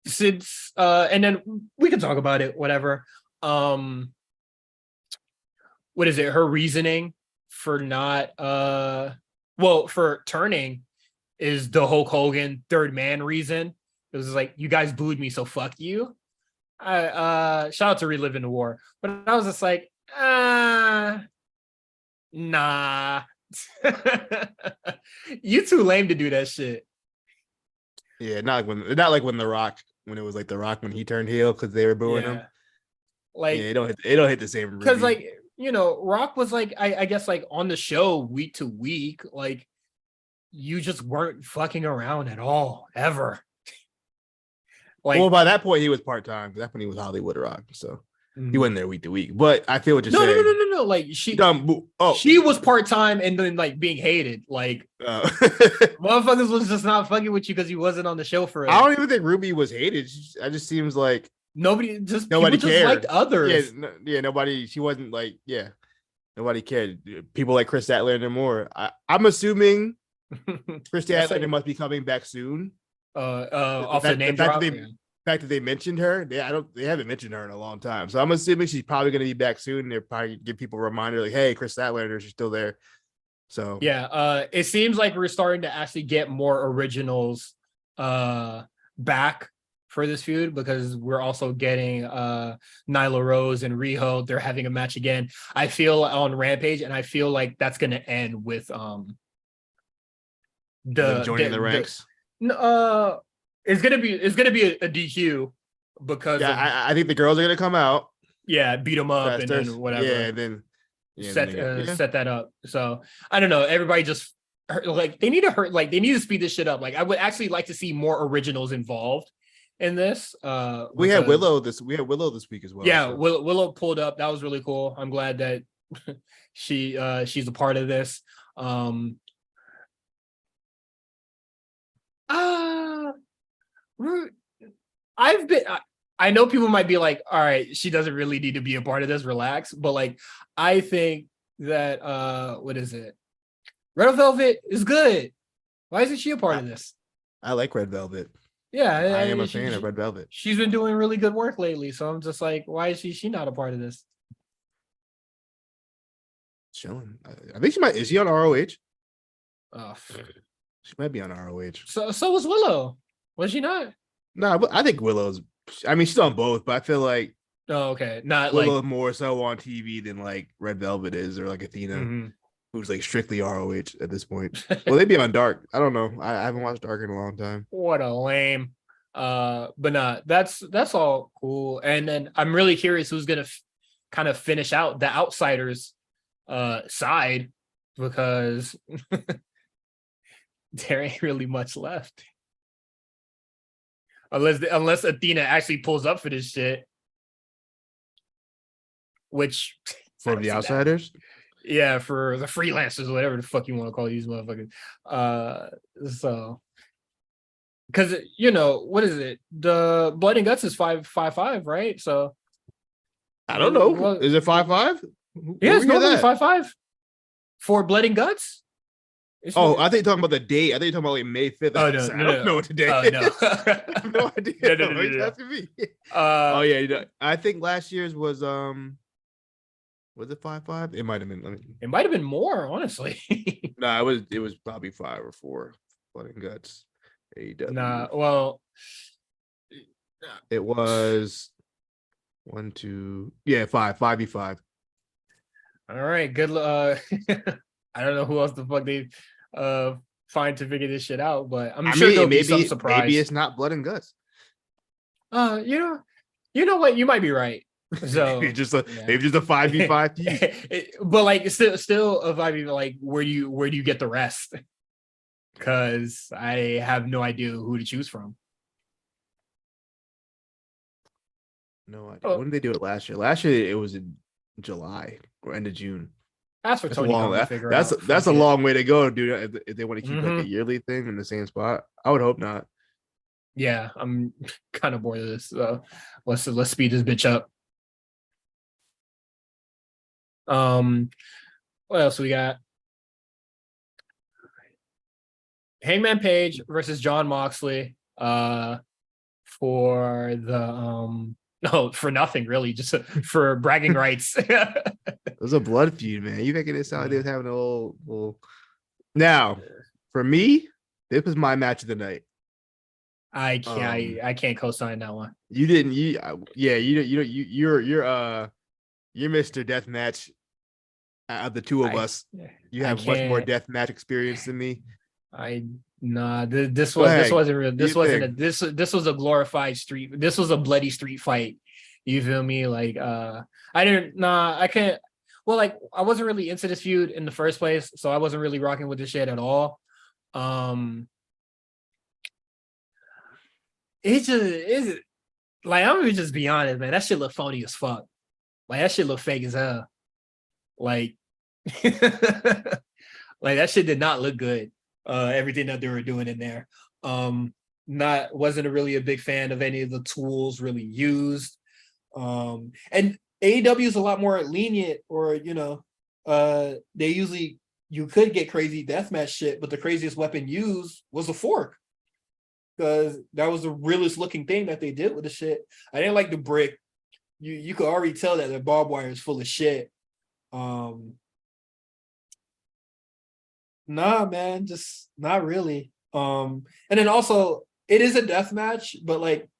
Since and then we can talk about it, whatever. What is it? Her reasoning for not well, for turning is the Hulk Hogan third man reason. It was like, you guys booed me, so fuck you. I shout out to Reliving the War. But I was just like, nah. You too lame to do that shit. Yeah, not like when The Rock, when it was like The Rock when he turned heel because they were booing him. Like, it don't hit the same. Because like, you know, Rock was like, I guess like on the show week to week, like you just weren't fucking around at all ever. Like, well, by that point he was part-time. That's when he was Hollywood Rock, so he wasn't there week to week. But I feel what you're saying. No. Like she was part-time and then like being hated. Like motherfuckers was just not fucking with you because he wasn't on the show for it. I don't even think Ruby was hated. It just seems like nobody cared. Just liked others. Yeah, nobody. She wasn't like, yeah, nobody cared. People like Chris Statlander more. I'm assuming Chris Statlander must be coming back soon. Off the name drop. Fact that they mentioned her, they haven't mentioned her in a long time. So I'm assuming she's probably going to be back soon. They're probably give people a reminder like, hey, Chris Statlander, she's still there. So yeah, it seems like we're starting to actually get more originals back for this feud because we're also getting Nyla Rose and Riho. They're having a match again. I feel on Rampage, and I feel like that's going to end with joining the ranks. It's gonna be a DQ because I think the girls are gonna come out. Yeah, beat them up and then whatever. Yeah, and then set that up. So I don't know. Everybody just like they need to speed this shit up. Like I would actually like to see more originals involved in this. We had Willow this week as well. Yeah, so. Willow pulled up. That was really cool. I'm glad that she's a part of this. I know people might be like, all right, she doesn't really need to be a part of this, relax, but like I think that what is it, Red Velvet is good. Why isn't she a part of this? I like Red Velvet. Yeah, I am a fan of Red Velvet. She's been doing really good work lately, so I'm just like, why is she not a part of this? Chilling. I think she might. Is she on ROH? She might be on ROH. So was Willow. Was she not? No, but I think Willow's. I mean, she's on both, but I feel like. Oh, okay. Not Willow like more so on TV than like Red Velvet is, or like Athena, who's like strictly ROH at this point. Well, they'd be on Dark. I don't know. I haven't watched Dark in a long time. What a lame. But nah, that's all cool. And then I'm really curious who's gonna kind of finish out the Outsiders side because there ain't really much left. Unless Athena actually pulls up for this shit. Which for the Outsiders? Yeah, for the freelancers, whatever the fuck you want to call these motherfuckers. So because you know, what is it? The Blood and Guts is 5-5-5, right? So I don't know. Is it 5-5? Yeah, it's normally 5-5 for Blood and Guts. I think you're talking about the date. I think you're talking about like May 5th. Oh, no, I don't know what the date is. I have no idea. No. Yeah. I think last year's was it 5-5? It might have been. It might have been more, honestly. No, it was probably 5 or 4. Blood and Guts. AEW. Nah, well, it was 1, 2, 5v5. All right, good. I don't know who else the fuck they find to figure this shit out, but I'm sure there'll be some surprise. Maybe it's not Blood and Guts. You know what? You might be right. So maybe just a 5v5. But like still a 5v, like where do you get the rest? Because I have no idea who to choose from. No idea. When did they do it last year? Last year it was in July or end of June. That's for Tony to figure out. That's a long way to go, dude. If they want to keep like a yearly thing in the same spot, I would hope not. Yeah, I'm kind of bored of this. So let's speed this bitch up. What else we got? Hangman Page versus Jon Moxley. For the no, for nothing really, just for bragging rights. It was a blood feud, man. You making it sound like they was having a little Now, for me, this was my match of the night. I can't co-sign that one. You didn't. You're Mr. Deathmatch. Of the two of us, you have much more deathmatch experience than me. This wasn't real. This was a glorified street. This was a bloody street fight. You feel me? Like I can't. Well, like I wasn't really into this feud in the first place, so I wasn't really rocking with this shit at all. It just is like I'm gonna just be honest, man. That shit look phony as fuck. Like that shit look fake as hell. Like, like that shit did not look good. Everything that they were doing in there. Wasn't really a big fan of any of the tools really used. And AEW is a lot more lenient, or they usually you could get crazy deathmatch shit, but the craziest weapon used was a fork. Because that was the realest looking thing that they did with the shit. I didn't like the brick. You could already tell that the barbed wire is full of shit. Nah, man, just not really. And then also it is a death match, but like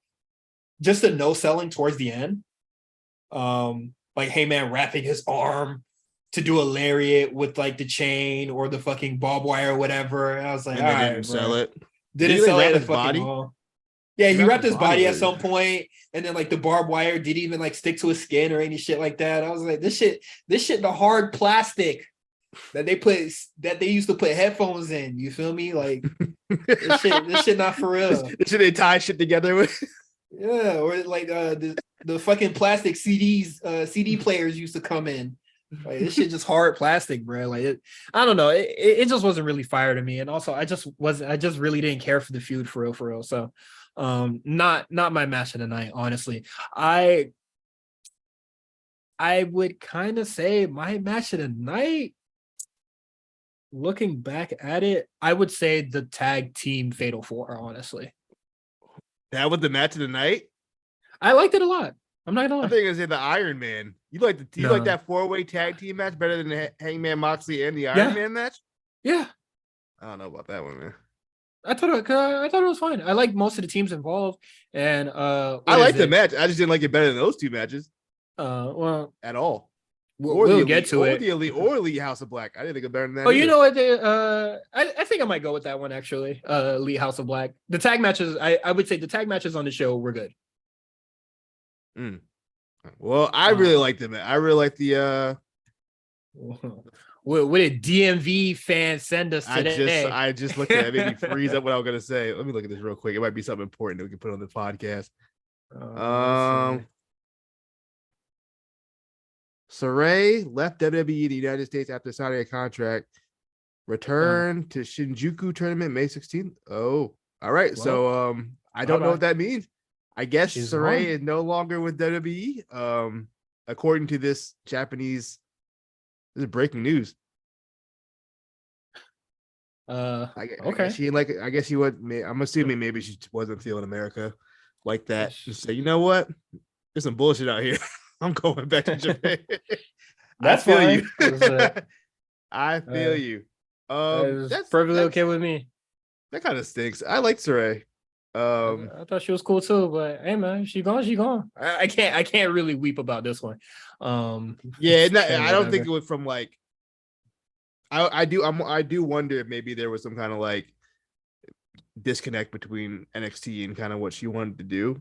just the no selling towards the end. Like Heyman wrapping his arm to do a lariat with like the chain or the fucking barbed wire or whatever. And I was like, and they didn't sell it. Didn't sell it his body. Yeah, he wrapped his body at some point, and then like the barbed wire didn't even like stick to his skin or any shit like that. I was like, this shit, the hard plastic that they used to put headphones in. You feel me? Like this shit not for real. This shit they tie shit together with. Yeah, or like the fucking plastic CDs, CD players used to come in. Like this shit just hard plastic, bro. Like I don't know. It just wasn't really fire to me, and also I just really didn't care for the feud for real. So. Not my match of the night, honestly. I would kind of say my match of the night, looking back at it, I would say the tag team Fatal 4, honestly. That was the match of the night? I liked it a lot. I'm not gonna lie. I think it's in the Iron Man. You like that 4-way tag team match better than the Hangman Moxley and the Iron Man match? Yeah. I don't know about that one, man. I thought it was fine. I like most of the teams involved, and I like the match. I just didn't like it better than those two matches. Well, at all. We'll get to it. The Elite House of Black. I didn't think it better than that. Oh, you know what? I think I might go with that one actually. Elite House of Black. The tag matches. I would say the tag matches on the show were good. Well, I really liked them. I really like the. What did DMV fans send us today? I just looked at it. It made me freeze up what I was gonna say. Let me look at this real quick. It might be something important that we can put on the podcast. Saray left WWE the United States after signing a contract. Return to Shinjuku tournament May 16th. Oh, all right. Well, so I don't know what that means. I guess Saray is no longer with WWE. According to this Japanese. This is breaking news. Okay. I guess she would. I'm assuming maybe she wasn't feeling America like that. And say, you know what? There's some bullshit out here. I'm going back to Japan. That's fine. I feel you. That's perfectly okay with me. That kind of stinks. I like Saray. I thought she was cool too, but hey man, she gone. I can't really weep about this one. I don't think it was from like. I do wonder if maybe there was some kind of like disconnect between NXT and kind of what she wanted to do,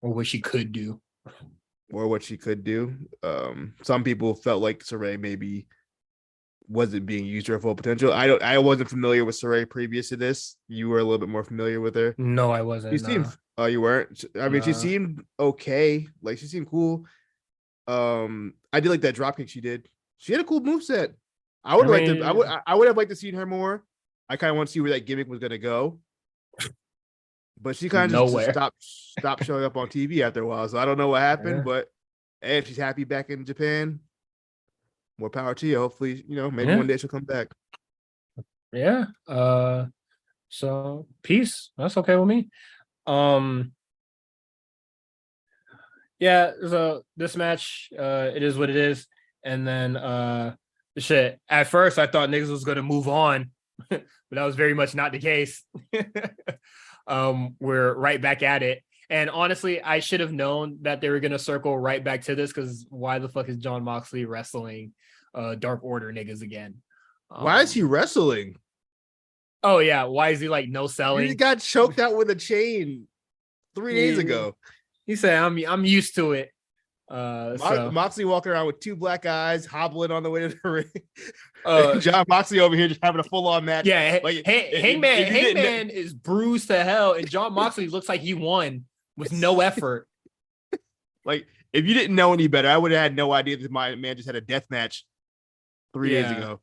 or what she could do, Some people felt like Saray maybe wasn't being used to her full potential. I wasn't familiar with Saray previous to this. You were a little bit more familiar with her. No, I wasn't. You weren't. I mean, she seemed okay. Like she seemed cool. I did like that dropkick she did. She had a cool moveset. I would have liked to see her more. I kind of want to see where that gimmick was gonna go. But she kind of just stopped showing up on TV after a while. So I don't know what happened, but hey, if she's happy back in Japan, more power to you. Hopefully, maybe one day she'll come back. Yeah. So peace. That's okay with me. Yeah, so this match, it is what it is. And then shit. At first I thought niggas was gonna move on but that was very much not the case. We're right back at it. And honestly, I should have known that they were going to circle right back to this, because why the fuck is Jon Moxley wrestling Dark Order niggas again? Why is he wrestling? Oh, yeah. Why is he like no selling? He got choked out with a chain 3 days ago. He said, I'm used to it. Moxley walking around with 2 black eyes, hobbling on the way to the ring. Jon Moxley over here just having a full-on match. Yeah, like, Hangman is bruised to hell, and Jon Moxley looks like he won with no effort. Like, if you didn't know any better, I would have had no idea that my man just had a death match 3 days ago.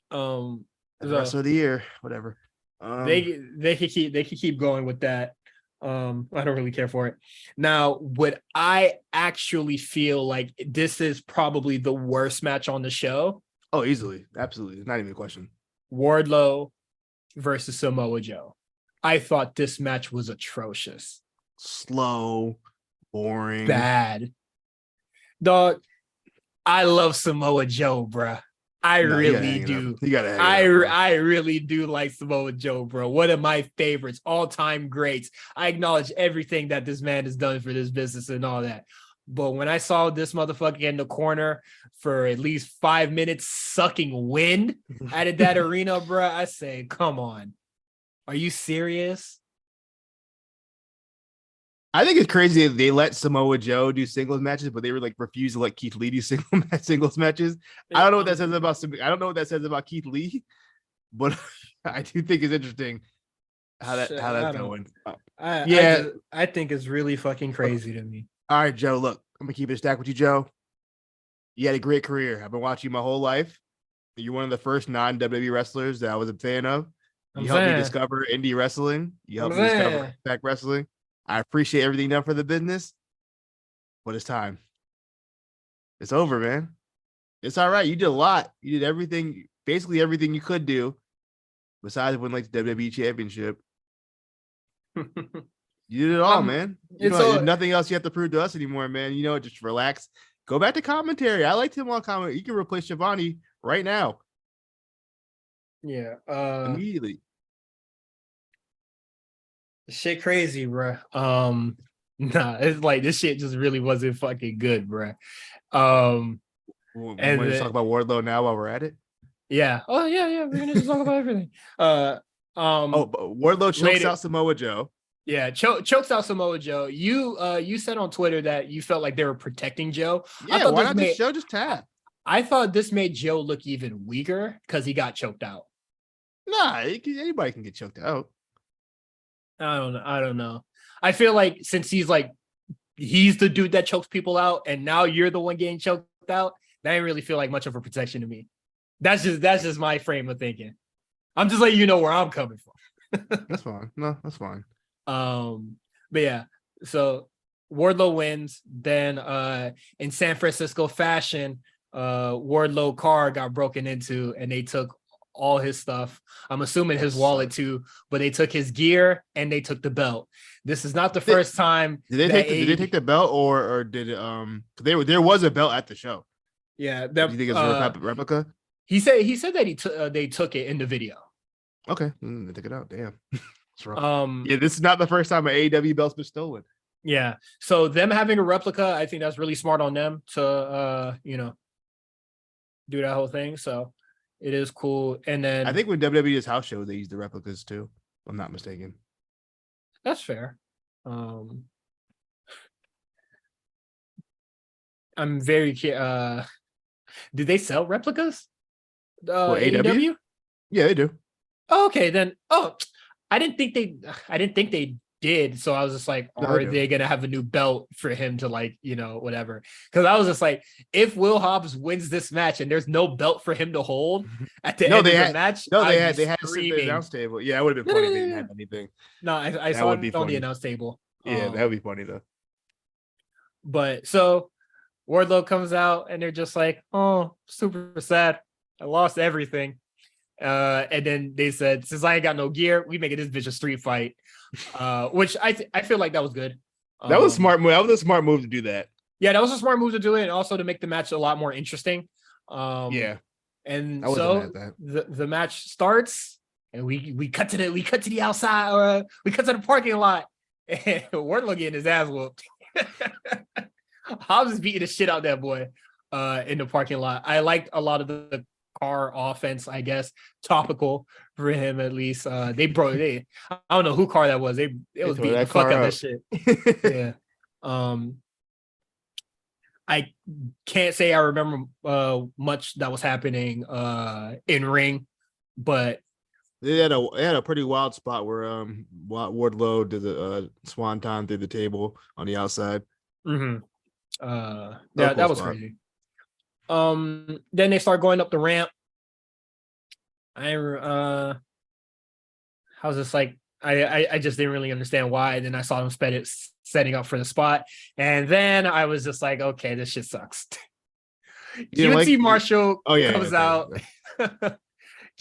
The rest of the year, whatever. They could keep going with that. I don't really care for it. Now, would I actually feel like this is probably the worst match on the show? Oh, easily. Absolutely. Not even a question. Wardlow versus Samoa Joe. I thought this match was atrocious. Slow, boring. Bad. Dog, I love Samoa Joe, bruh. I really do. I really do like Samoa Joe, bro. One of my favorites, all-time greats. I acknowledge everything that this man has done for this business and all that. But when I saw this motherfucker in the corner for at least 5 minutes sucking wind out of that arena, bro, I say, come on. Are you serious? I think it's crazy that they let Samoa Joe do singles matches, but they were like refused to let Keith Lee do singles matches. I don't know what that says about. I don't know what that says about Keith Lee, but I do think it's interesting how that's going. I think it's really fucking crazy to me. All right, Joe. Look, I'm gonna keep it a stack with you, Joe. You had a great career. I've been watching you my whole life. You're one of the first non-WWE wrestlers that I was a fan of. You helped me discover indie wrestling. You helped me discover Impact Wrestling. I appreciate everything done for the business, but it's time. It's over, man. It's all right. You did a lot. You did everything, basically everything you could do, besides win like the WWE Championship. You did it all, man. There's nothing else you have to prove to us anymore, man. You know, just relax. Go back to commentary. I liked him on commentary. You can replace Shivani right now. Yeah. Immediately. Shit crazy, bro. Nah, it's like this shit just really wasn't fucking good, bro. And we're gonna talk about Wardlow now while we're at it. Yeah. Oh yeah. We're gonna just talk about everything. Wardlow chokes out Samoa Joe. Yeah, chokes out Samoa Joe. You said on Twitter that you felt like they were protecting Joe. Yeah, why not just Joe just tap? I thought this made Joe look even weaker because he got choked out. Nah, anybody can get choked out. I don't know. I feel like since he's the dude that chokes people out, and now you're the one getting choked out, that didn't really feel like much of a protection to me. That's just my frame of thinking. I'm just letting you know where I'm coming from. That's fine. No, that's fine. But yeah, so Wardlow wins. Then in San Francisco fashion, Wardlow car got broken into, and they took all his stuff. I'm assuming his wallet too, but they took his gear and they took the belt. This is not the first time. Did they take the belt or did there was a belt at the show? Yeah, do you think it's a replica? He said that they took it in the video. Okay, they took it out. Damn. That's rough. Yeah, this is not the first time an AEW belt's been stolen. Yeah, so them having a replica, I think that's really smart on them to do that whole thing. So it is cool. And then I think when WWE does house shows, they use the replicas too. If I'm not mistaken. That's fair. I'm very did they sell replicas? AEW? Yeah, they do. Oh, okay, then. Oh, I didn't think they did. So I was just like, are they gonna have a new belt for him to whatever? Because I was just like, if Will Hobbs wins this match and there's no belt for him to hold at the end of the match, they had to sit at the announce table. Yeah, it would have been funny if they didn't have anything. No, I saw it on the announce table. Yeah, that would be funny though. But so Wardlow comes out and they're just like, oh, super sad. I lost everything. And then they said, since I ain't got no gear, we making this bitch a street fight. Which I feel like that was good. That was smart move. That was a smart move to do that. Yeah, that was a smart move to do it, and also to make the match a lot more interesting. Yeah. And so the match starts, and we cut to the outside, or we cut to the parking lot, and Wardlow getting his ass whooped. Hobbs is beating the shit out of that boy in the parking lot. I liked a lot of the car offense, I guess, topical for him at least. I don't know who car that was. It was beating the fuck out of this shit. Yeah. I can't say I remember much that was happening in ring, but they had a pretty wild spot where Wardlow did the swanton through the table on the outside. Mm-hmm. That was crazy. Then they start going up the ramp. I was just like, I just didn't really understand why. And then I saw them setting up for the spot, and then I was just like, okay, this shit sucks. QT Marshall comes out.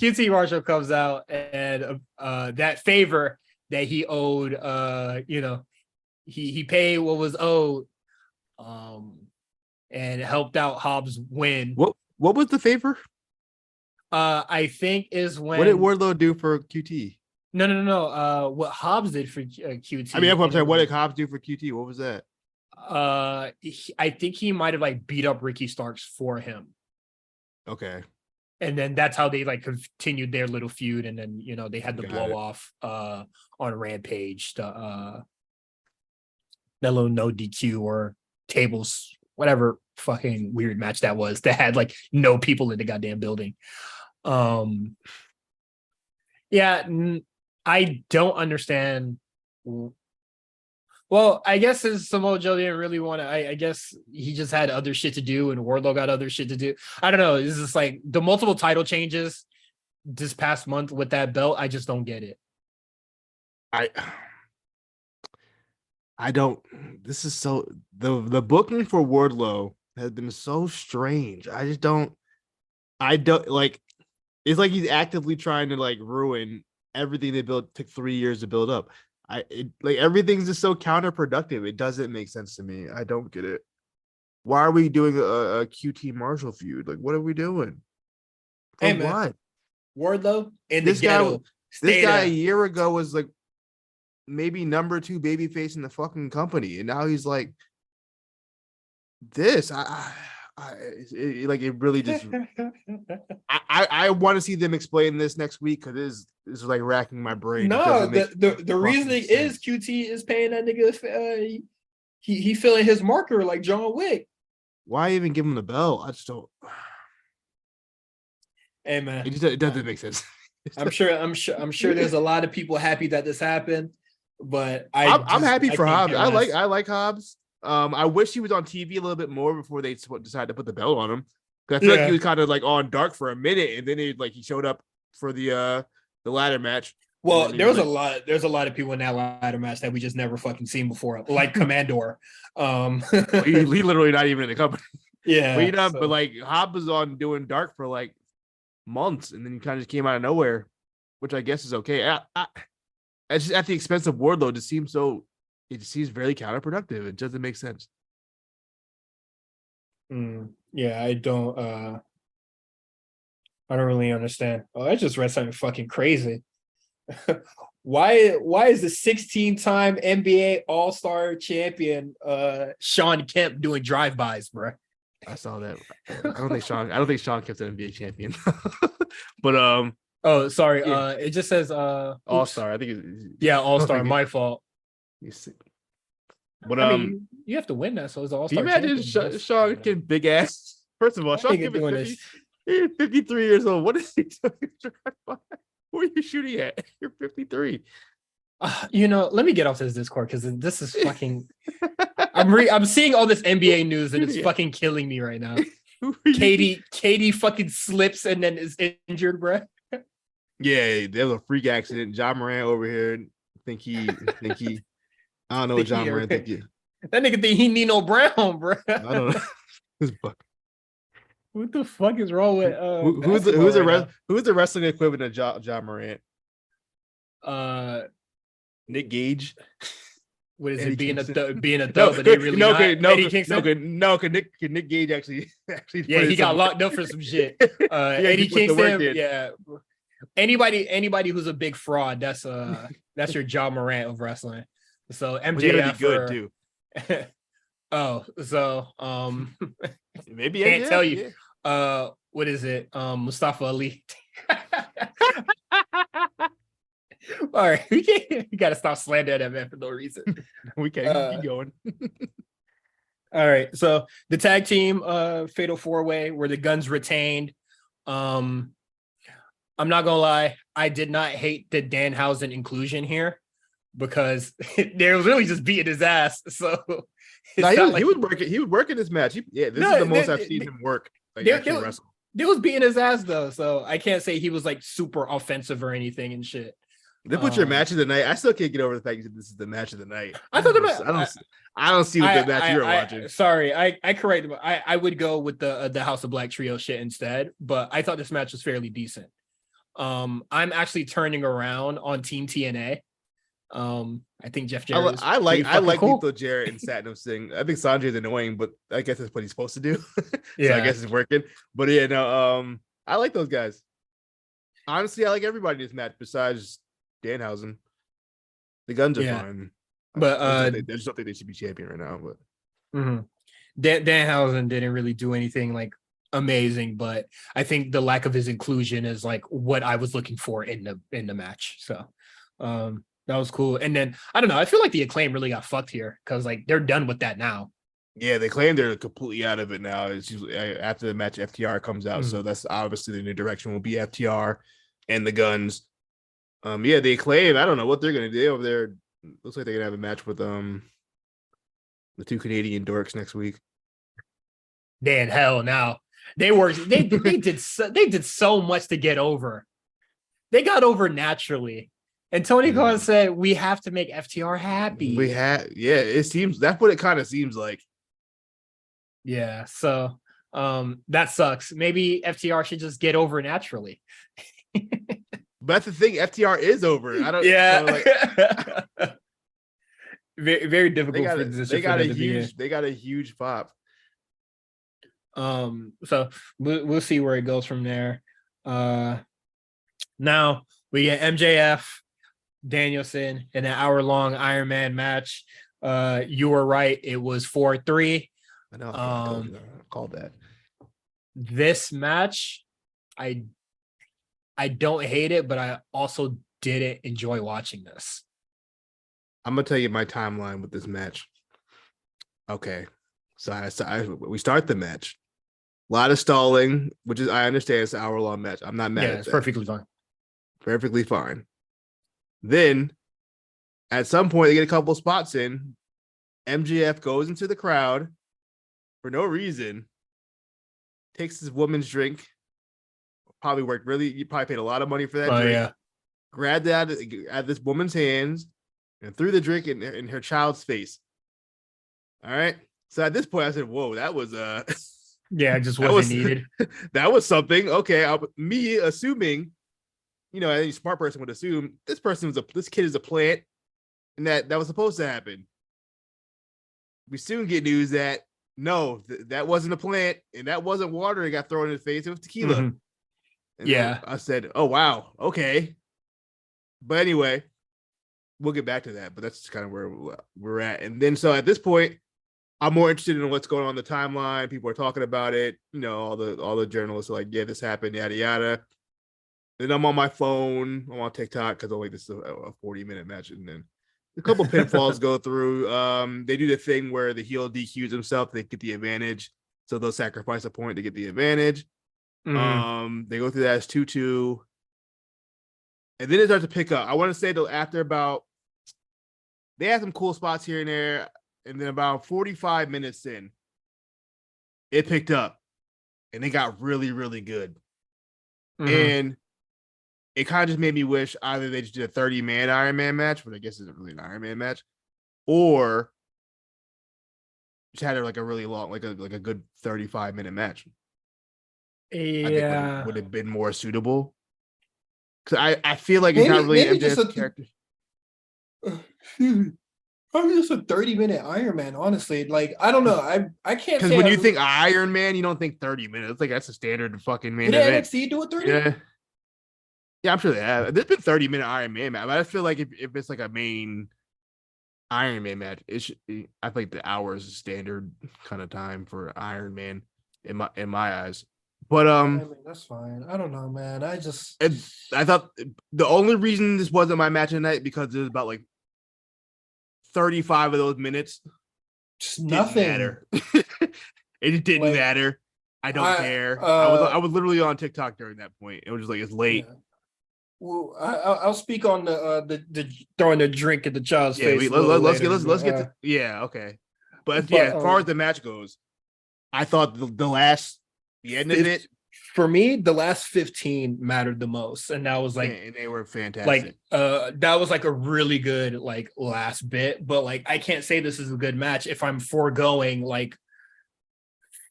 QT Marshall comes out, and that favor that he owed, he paid what was owed, and helped out Hobbs win. What was the favor? I think is when. What did Wardlow do for QT? No. What Hobbs did for QT. I mean, I'm saying, what did Hobbs do for QT? What was that? I think he might have beat up Ricky Starks for him. Okay. And then that's how they continued their little feud, and then they had the blow off on Rampage, that little no DQ or tables, whatever fucking weird match that was, that had no people in the goddamn building. Yeah, I don't understand. Well, I guess Samoa Joe didn't really want to. I guess he just had other shit to do, and Wardlow got other shit to do. I don't know. It's just the multiple title changes this past month with that belt. I just don't get it. I don't. This is so the booking for Wardlow has been so strange. I don't like. It's like he's actively trying to ruin everything they built. Took 3 years to build up. Everything's just so counterproductive. It doesn't make sense to me. I don't get it. Why are we doing a QT Marshall feud? What are we doing? Hey, man. What? Wardlow in this guy. This guy a year ago was maybe number 2 babyface in the fucking company, and now he's this. It really just. I want to see them explain this next week, because this is racking my brain. No, the reasoning is QT is paying that nigga. He feeling his marker like John Wick. Why even give him the belt? I just don't. Hey man, it doesn't make sense. I'm sure there's a lot of people happy that this happened, but I'm happy for Hobbs. I like Hobbs. I wish he was on TV a little bit more before they decided to put the belt on him. Because I feel like he was kind of on dark for a minute, and then he showed up for the ladder match. Well, there's a lot of people in that ladder match that we just never fucking seen before, like Commandor. He literally not even in the company. Yeah, but Hobbs was on doing dark for months, and then he kind of just came out of nowhere, which I guess is okay. It's just at the expense of Wardlow. It just seems very counterproductive. It doesn't make sense. Yeah, I don't really understand. Oh, I just read something fucking crazy. Why is the 16-time NBA All-Star champion Sean Kemp doing drive-bys, bro? I saw that. I don't think Sean Kemp's an NBA champion. But oh, sorry. Yeah. It just says All-Star. I think All-Star. My fault. But you have to win that, so it's All-Star. Can you imagine Sean Kemp big ass? First of all, Sean Kemp is 53 years old. What is he doing? Where are you shooting at? You're 53. Let me get off this Discord, because this is fucking. I'm seeing all this NBA news, and it's fucking killing me right now. Katie fucking slips and then is injured, bro. Yeah, there was a freak accident. John Moran over here think he. I don't know what John Moran think. That nigga think he Nino Brown, bro. I don't know. What the fuck is wrong with who's the wrestling equivalent of John Morant? Nick Gage. what is Eddie it being Kingston. being a thug, but they really not. Eddie Kingston. Could Nick Gage actually Yeah, he got locked up for some shit. Eddie Kingston. Yeah. Anybody who's a big fraud, that's your John Morant of wrestling. So MJF good too. Oh, so maybe can't tell you. Yeah. What is it? Mustafa Ali. All right, we gotta stop slandering that man for no reason. We can't keep going. All right, so the tag team fatal 4-way where the Guns retained. I'm not gonna lie, I did not hate the Danhausen inclusion here because they was really just beating his ass. So he was working this match. This is the most I've seen him work. Actually wrestle. They was beating his ass though, so I can't say he was like super offensive or anything and shit. They put your match of the night. I still can't get over the fact that this is the match of the night. I thought I don't see what the match you're watching. Sorry, I corrected. I would go with the House of Black trio shit instead, but I thought this match was fairly decent. I'm actually turning around on Team TNA. I think Jeff Jarrett. I like cool. Lethal Jarrett and Satnam Singh. I think Sanjay's annoying, but I guess that's what he's supposed to do. Yeah, so I guess it's working. But yeah, no, I like those guys. Honestly, I like everybody in this match besides Danhausen. The Guns are fine, but I just don't think they should be champion right now. But Danhausen didn't really do anything like amazing, but I think the lack of his inclusion is like what I was looking for in the match. So that was cool. And then I don't know, I feel like the Acclaim really got fucked here because like they're done with that now. Yeah, they claim they're completely out of it now. It's usually after the match FTR comes out, so that's obviously the new direction will be FTR and the Guns. Yeah, the Acclaim. I don't know what they're gonna do over there. Looks like they're gonna have a match with the two Canadian dorks next week. Dan, hell no. They did so much to get over. They got over naturally. And Tony Khan said we have to make FTR happy. It seems that's what it kind of seems like. Yeah, so that sucks. Maybe FTR should just get over naturally. But that's the thing, FTR is over. I don't. Yeah. So very, very difficult for this. They got a huge pop. So we'll see where it goes from there. Now we get MJF, Danielson in an hour-long Iron Man match. You were right; it was 4-3. I know. I called that. This match, I don't hate it, but I also didn't enjoy watching this. I'm gonna tell you my timeline with this match. Okay, so we start the match. A lot of stalling, which is I understand it's an hour-long match. I'm not mad at it's that. perfectly fine. Perfectly fine. Then, at some point, they get a couple spots in. MJF goes into the crowd for no reason, takes this woman's drink. You probably paid a lot of money for that drink. Yeah. Grabbed that at this woman's hands and threw the drink in her child's face. All right. So at this point, I said, "Whoa, that was yeah, it just wasn't needed. That was something." Okay, me assuming, any smart person would assume this kid is a plant, and that was supposed to happen. We soon get news that no, that wasn't a plant, and that wasn't water that got thrown in his face. It was tequila. Mm-hmm. And yeah, I said, "Oh wow, okay." But anyway, we'll get back to that. But that's just kind of where we're at. And then so at this point, I'm more interested in what's going on in the timeline. People are talking about it. All the journalists are like, "Yeah, this happened, yada yada." Then I'm on my phone. I'm on TikTok because this is a 40-minute match, and then a couple pinfalls go through. They do the thing where the heel DQs himself. They get the advantage, so they'll sacrifice a point to get the advantage. Mm-hmm. They go through that as 2-2, and then it starts to pick up. I want to say though, after about they had some cool spots here and there, and then about 45 minutes in, it picked up, and they got really, really good. Mm-hmm. And it kind of just made me wish either they just did a 30-man Iron Man match, but I guess it's really an Iron Man match, or just had like a really long, like a good 35-minute match. Yeah, I think would have been more suitable. Because I feel like it's not really MJF's character. Probably just a 30-minute Iron Man, honestly. Like, I don't know. I can't Because say when you think Iron Man, you don't think 30 minutes. Like that's a standard fucking main did event. NXT do a 30? Yeah. Yeah, I'm sure they have. There's been 30-minute Iron Man match. But I feel like if it's like a main Iron Man match, I think the hour is a standard kind of time for Iron Man in my eyes. But I mean, that's fine. I don't know, man. I thought the only reason this wasn't my match tonight because it was about like 35 of those minutes. Just nothing. Matter. It didn't like, matter. I don't care. I was literally on TikTok during that point. It was just like it's late. Yeah. Well, I'll speak on the throwing the drink at the child's face. Let's get to, yeah, okay. But yeah, as far as the match goes, I thought the end of it for me, the last 15 mattered the most, and that was like, and they were fantastic. Like, that was like a really good like last bit, but like I can't say this is a good match if I'm foregoing like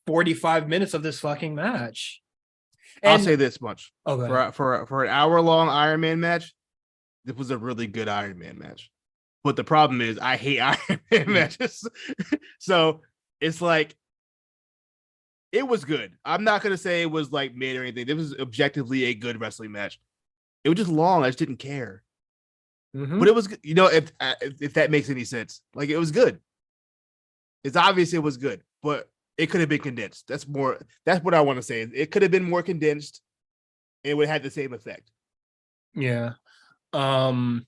45 minutes of this fucking match. And, I'll say this much: okay. for an hour-long Iron Man match, this was a really good Iron Man match. But the problem is, I hate Iron Man matches, so it's like it was good. I'm not gonna say it was like mid or anything. It was objectively a good wrestling match. It was just long. I just didn't care. Mm-hmm. But it was, if that makes any sense, like it was good. It's obvious it was good, but it could have been condensed. That's what I want to say. It could have been more condensed and it would have had the same effect. Yeah. For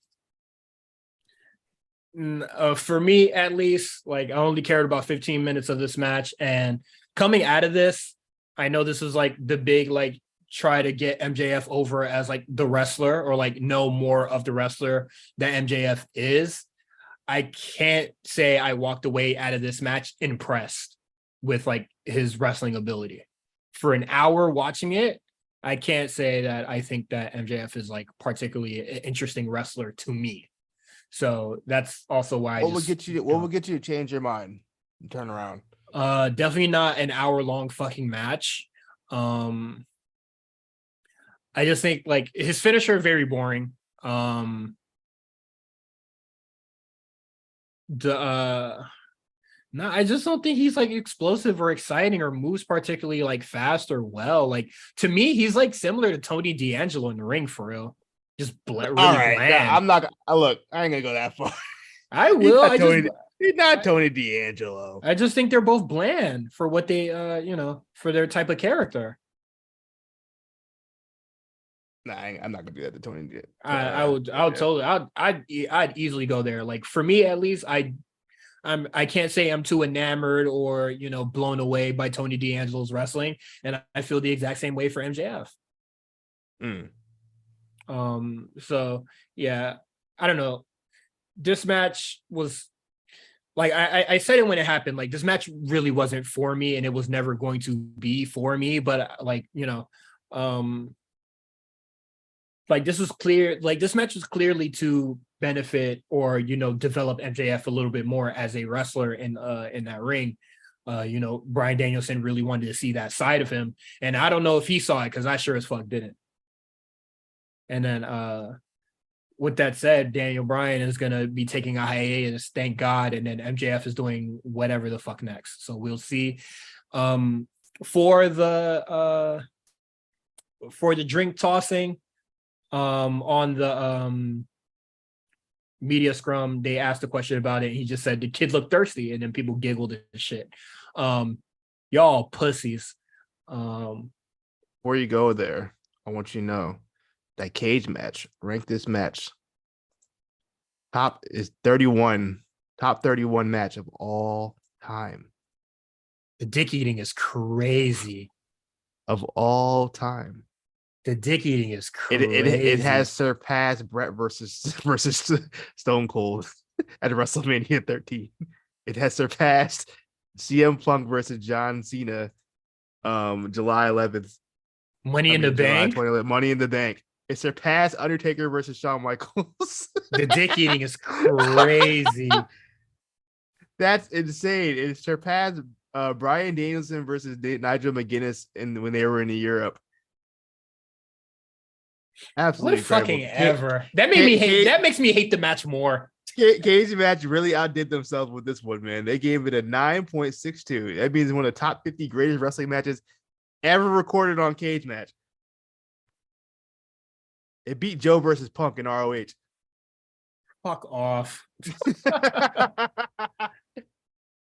me, at least, like I only cared about 15 minutes of this match. And coming out of this, I know this is like the big, like, try to get MJF over as like the wrestler or like know more of the wrestler that MJF is. I can't say I walked away out of this match impressed with like his wrestling ability. For an hour watching it, I can't say that I think that MJF is like particularly an interesting wrestler to me. So that's also why what would get you to change your mind and turn around? Definitely not an hour-long fucking match. I just think like his finisher very boring. No, I just don't think he's like explosive or exciting or moves particularly like fast or well. Like to me, he's like similar to Tony D'Angelo in the ring for real. Just really bland. Yeah, I'm not. Look, I ain't gonna go that far. I will. He's not Tony D'Angelo. I just think they're both bland for what they, for their type of character. Nah, I'm not gonna do that to Tony. I'd easily go there. Like for me, at least, I can't say I'm too enamored or blown away by Tony D'Angelo's wrestling, and I feel the exact same way for MJF. So yeah, I don't know. This match was like I said it when it happened. Like this match really wasn't for me, and it was never going to be for me. But like like this was clear. Like this match was clearly to benefit or develop MJF a little bit more as a wrestler in that ring. Bryan Danielson really wanted to see that side of him, and I don't know if he saw it because I sure as fuck didn't. And then with that said, Daniel Bryan is going to be taking a hiatus, thank God. And then MJF is doing whatever the fuck next. So we'll see. For the drink tossing on the media scrum, they asked a question about it. And he just said, the kid looked thirsty. And then people giggled and shit. Y'all pussies. Before you go there, I want you to know that cage match, rank this match. Top 31 match of all time. The dick eating is crazy. Of all time. The dick eating is crazy. It has surpassed Brett versus Stone Cold at WrestleMania 13. It has surpassed CM Punk versus John Cena July 11th. Money in the Bank. Money in the Bank. It surpassed Undertaker versus Shawn Michaels. The dick eating is crazy. That's insane. It surpassed Bryan Danielson versus Nigel McGuinness when they were in Europe. Absolutely what fucking ever. That makes me hate the match more. Cage match really outdid themselves with this one, man. They gave it a 9.62. That means one of the top 50 greatest wrestling matches ever recorded on Cage Match. It beat Joe versus Punk in ROH. Fuck off.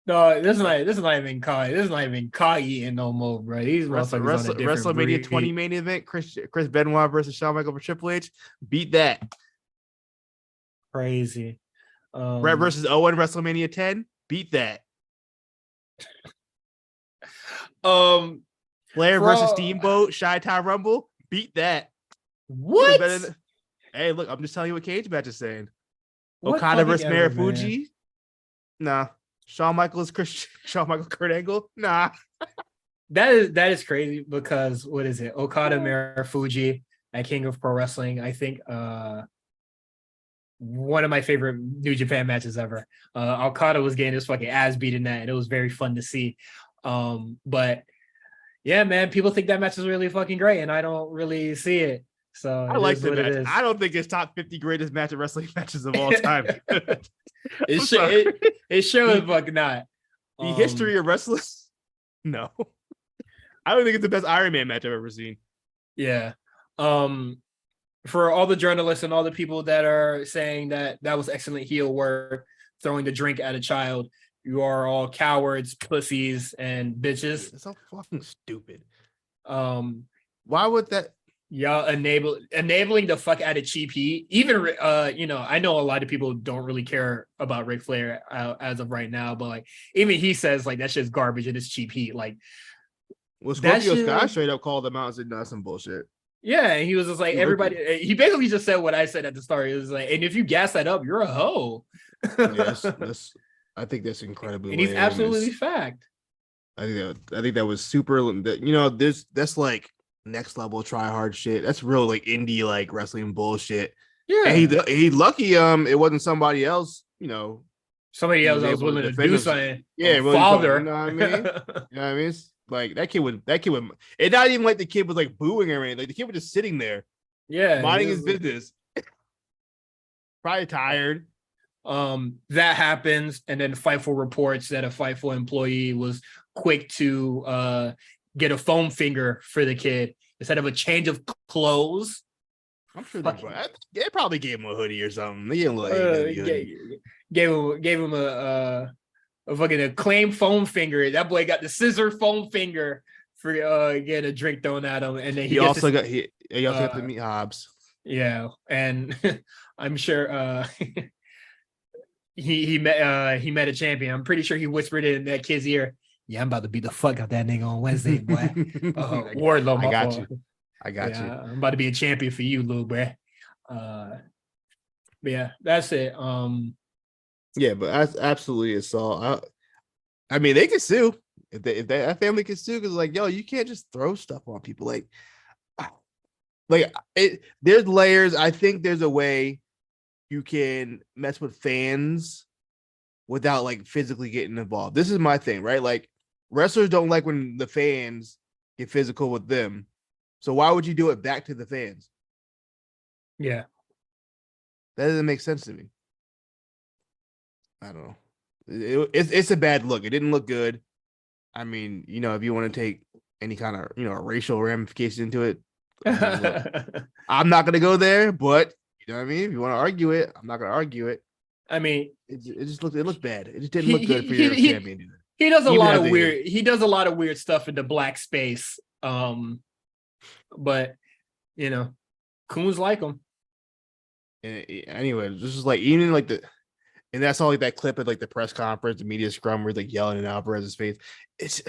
No, this is not even cocky. This is not even cocky no more, bro. These motherfuckers on a different WrestleMania breed. 20 main event, Chris Benoit versus Shawn Michaels for Triple H. Beat that. Crazy. Bret versus Owen, WrestleMania 10. Beat that. Flair versus Steamboat, Chi-Town Rumble. Beat that. What? Hey, look, I'm just telling you what Cage Match is saying. What Okada versus Marufuji. Man. Nah. Shawn Michaels, Kurt Angle. Nah. That is crazy because what is it? Okada Marufuji at King of Pro Wrestling. I think one of my favorite New Japan matches ever. Okada was getting his fucking ass beat in that, and it was very fun to see. But yeah, man, people think that match is really fucking great, and I don't really see it. So I like the match. I don't think it's top 50 greatest match of wrestling matches of all time. it shows fucking not. The history of wrestling? No. I don't think it's the best Iron Man match I've ever seen. Yeah. For all the journalists and all the people that are saying that was excellent heel work, throwing the drink at a child, you are all cowards, pussies, and bitches. It's so fucking stupid. Why would that? Y'all enabling the fuck out of Cheap Heat. Even I know a lot of people don't really care about Ric Flair as of right now, but like even he says like that shit's garbage and it's Cheap Heat. Like, well, Scorpio Sky straight up called them out and said, "No, some bullshit." Yeah, and he was just like everybody. He basically just said what I said at the start. It was like, and if you gas that up, you're a hoe. Yes, I think that's incredibly. And he's absolutely fact. I think that was super. That's like next level try hard shit. That's real like indie like wrestling bullshit. Yeah, and he lucky it wasn't somebody else. Somebody else was willing to do something. Yeah, really father. You know what I mean? You know what I mean? Like that kid would. It's not even like the kid was like booing or anything. Like the kid was just sitting there, minding his business. Probably tired. That happens, and then Fightful reports that a Fightful employee was quick to get a foam finger for the kid instead of a change of clothes. I'm sure they probably gave him a hoodie or something. They gave him a fucking acclaimed foam finger. That boy got the scissor foam finger for getting a drink thrown at him, and then he also got to meet Hobbs. Yeah, and I'm sure he met a champion. I'm pretty sure he whispered it in that kid's ear. Yeah, I'm about to beat the fuck out that nigga on Wednesday, boy. Wardlow, I got you. I'm about to be a champion for you, little boy. But yeah, that's it. Yeah, but that's absolutely assault. I mean, they can sue if that family can sue because, like, yo, you can't just throw stuff on people. There's layers. I think there's a way you can mess with fans without like physically getting involved. This is my thing, right? Like, wrestlers don't like when the fans get physical with them. So why would you do it back to the fans? Yeah, that doesn't make sense to me. I don't know. It's a bad look. It didn't look good. I mean, if you want to take any kind of racial ramification into it, I'm not gonna go there. But you know what I mean. If you want to argue it, I'm not gonna argue it. I mean, it looked bad. It just didn't look good for your champion either. He does a lot of weird. He does a lot of weird stuff in the black space. But Coons like him. Anyway, this is like even like and that's all like that clip of like the press conference, the media scrum where he's like yelling in Alvarez's face. It's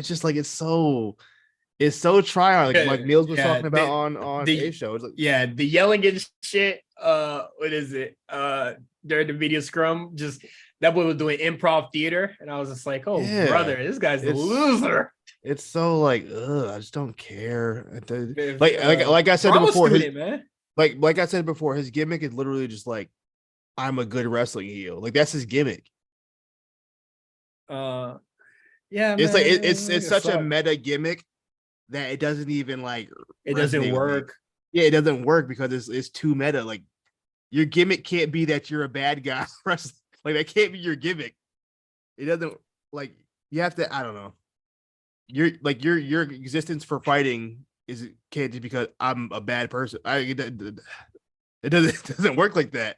just like it's so try hard. Like Mills was talking about on the show. It's like, the yelling and shit. What is it? During the media scrum, just that boy was doing improv theater, and I was just like, brother, this guy's a loser. It's so like, I just don't care. Like I said before, like I said before, his gimmick is literally just like, I'm a good wrestling heel. Like that's his gimmick. Yeah, it's like it's such a meta gimmick that it doesn't even like it doesn't work. Yeah, it doesn't work because it's too meta. Like your gimmick can't be that you're a bad guy. Like that can't be your gimmick. It doesn't like you have to. I don't know. Your existence for fighting can't just because I'm a bad person. It doesn't work like that.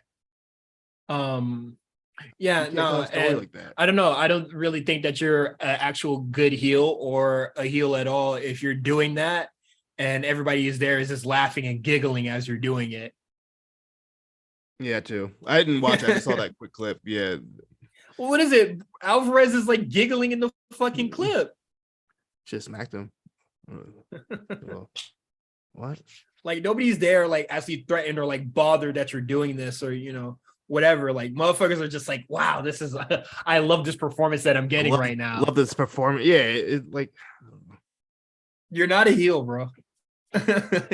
Yeah, no, and like that. I don't know. I don't really think that you're an actual good heel or a heel at all if you're doing that, and everybody is there is just laughing and giggling as you're doing it. Yeah, too. I didn't watch. I just saw that quick clip. Yeah. Well, what is it? Alvarez is like giggling in the fucking clip. Just smacked him. What? Like nobody's there, like actually threatened or like bothered that you're doing this or whatever. Like motherfuckers are just like, wow, this is. I love this performance that I'm getting right now. Love this performance. Yeah, it like you're not a heel, bro.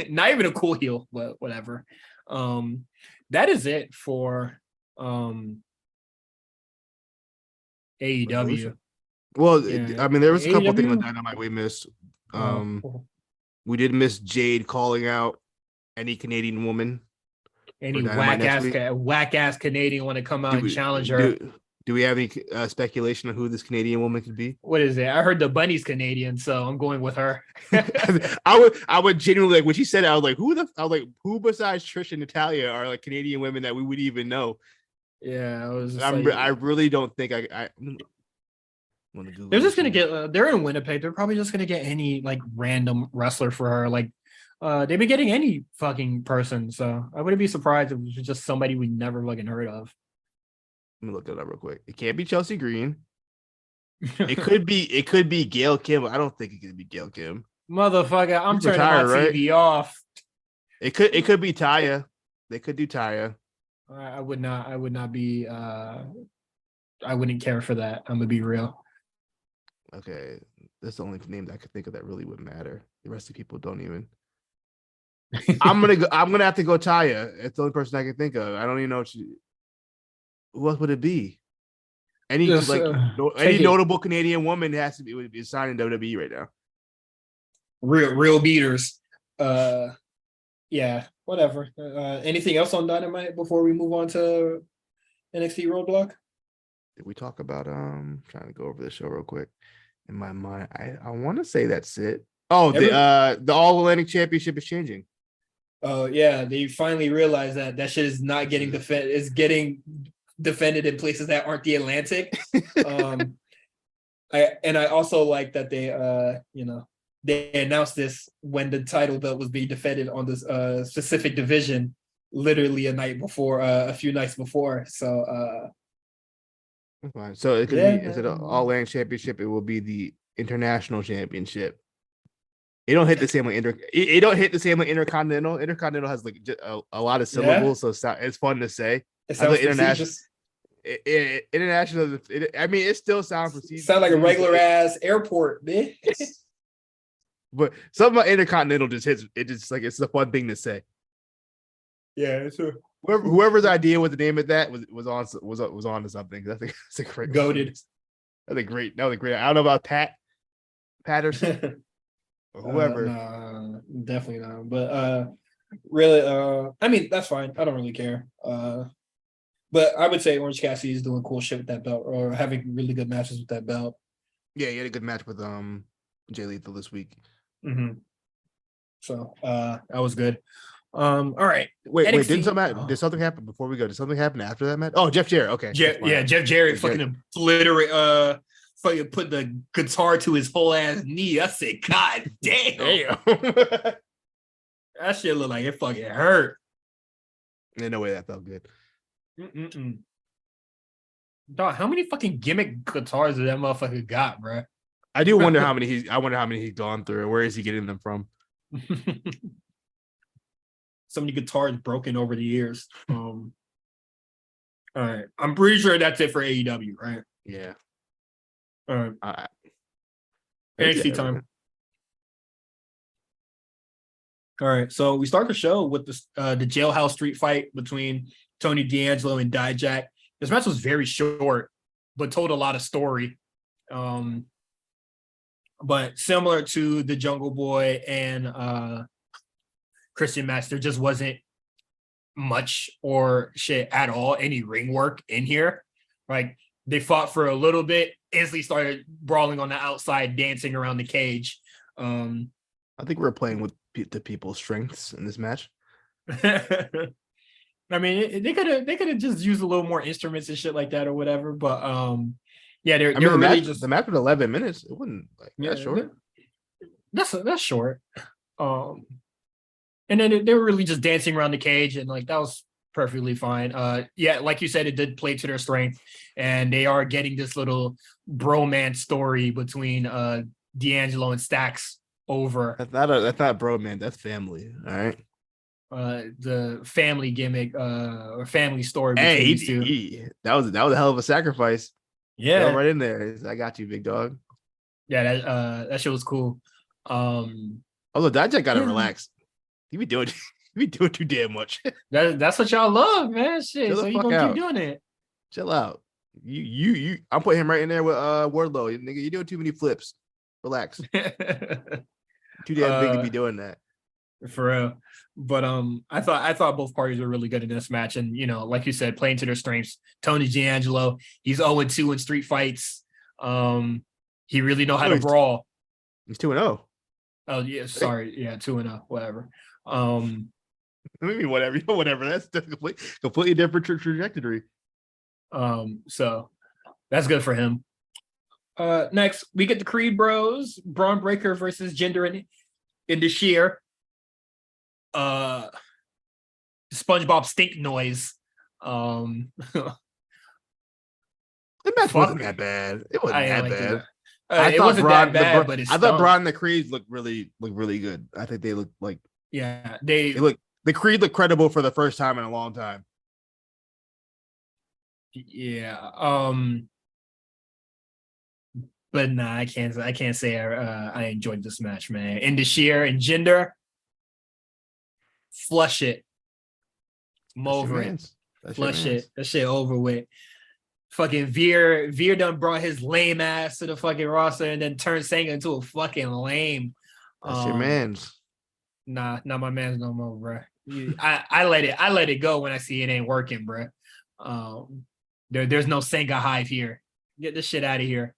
Not even a cool heel, but whatever. That is it for AEW. Well, yeah. I mean, there was a couple of things on Dynamite we missed. We did miss Jade calling out any Canadian woman. Any whack ass Canadian want to come out and challenge her. Do we have any speculation on who this Canadian woman could be? What is it? I heard the bunny's Canadian, so I'm going with her. I would genuinely like when she said it, I was like, who besides Trish and Natalia are like Canadian women that we would even know? Yeah, I really don't think I they're just gonna get. They're in Winnipeg. They're probably just gonna get any like random wrestler for her. Like, they've been getting any fucking person. So I wouldn't be surprised if it was just somebody we never fucking heard of. Let me look it up real quick. It can't be Chelsea Green. It could be Gail Kim. I don't think it could be Gail Kim. Motherfucker, I'm turning my TV off. It could be Taya. They could do Taya. I would not be. I wouldn't care for that. I'm gonna be real. Okay, that's the only name that I could think of that really would matter. The rest of the people don't even. I'm gonna have to go Taya. It's the only person I can think of. I don't even know who else would it be? Any notable Canadian woman has to be signed in WWE right now. Real beaters. Yeah, whatever. Anything else on Dynamite before we move on to NXT Roadblock? Did we talk about trying to go over the show real quick? In my mind, I want to say that's it. Oh, the All Atlantic Championship is changing. Oh yeah, they finally realized that shit is not getting defended. It's getting defended in places that aren't the Atlantic. I also like that they announced this when the title belt was being defended on this specific division, literally a few nights before. So. Fine. So it could be instead of All Atlantic Championship, it will be the International Championship. It don't hit the same like it don't hit the same like Intercontinental. Intercontinental has like a lot of syllables, so it's fun to say. It sounds international. International. I mean, it still sounds prestigious. Sound like a regular ass airport, man. But something about Intercontinental just hits. It just like it's a fun thing to say. Yeah, sure. Whoever's idea was the name of that was on to something. I think it's a great goated. That was great. I don't know about Patterson or whoever. No, definitely not. But really, I mean that's fine. I don't really care. But I would say Orange Cassidy is doing cool shit with that belt or having really good matches with that belt. Yeah, he had a good match with Jay Lethal this week. Mm-hmm. So that was good. All right. Wait. Did something happen before we go? Did something happen after that match? Oh, Jeff Jarrett. Okay. Jeff Jarrett fucking obliterate. Fucking put the guitar to his whole ass knee. I said, God damn. That shit looked like it fucking hurt. Ain't no way that felt good. Dog, how many fucking gimmick guitars did that motherfucker got, bro? I do wonder how many he's gone through. Where is he getting them from? So many guitars broken over the years. All right. I'm pretty sure that's it for AEW, right? Yeah. All right. NXT time. All right. So we start the show with the jailhouse street fight between Tony D'Angelo and Dijak. This match was very short, but told a lot of story. But similar to the Jungle Boy and Christian match, there just wasn't much or shit at all, any ring work in here. Like they fought for a little bit, instantly started brawling on the outside, dancing around the cage. I think we're playing with the people's strengths in this match. I mean, they could have just used a little more instruments and shit like that or whatever. But yeah, they're really match, just the match was 11 minutes. It wasn't like that short. That's short. And then they were really just dancing around the cage, and like that was perfectly fine. Yeah, like you said, it did play to their strength, and they are getting this little bromance story between D'Angelo and Stacks over. That's not bromance. That's family. All right. The family gimmick or family story between Hey, these two. That was a hell of a sacrifice. Yeah, right in there. I got you, big dog. Yeah, that shit was cool. Although Dijak gotta relax. You be doing too damn much. That's what y'all love, man. Shit. So you gonna keep doing it. Chill out. You I'm putting him right in there with Wardlow. Nigga, you're doing too many flips. Relax. Too damn big to be doing that. For real. But I thought both parties were really good in this match. And like you said, playing to their strengths. Tony D'Angelo, he's 0-2 in street fights. He really know how to brawl. He's 2-0. Oh yeah, sorry. Yeah, 2-0, whatever. Maybe whatever. That's completely different trajectory. So that's good for him. Next we get the Creed Bros, Braun Breaker versus Jinder in the sheer. SpongeBob stink noise. The match wasn't that bad. It wasn't that bad. It wasn't that bad, but I thought Braun and the Creed looked really good. I think they looked like the Creed looked credible for the first time in a long time. Yeah. But nah, I can't say I enjoyed this match, man. Indashir and Jinder, flush it. I'm over it. Flush it. That shit over with. Fucking Veer done brought his lame ass to the fucking roster and then turned Sanga into a fucking lame. That's your man's. Nah, not my man's no more, bro. I let it go when I see it ain't working, bro. There's no Sanga hive here. Get this shit out of here.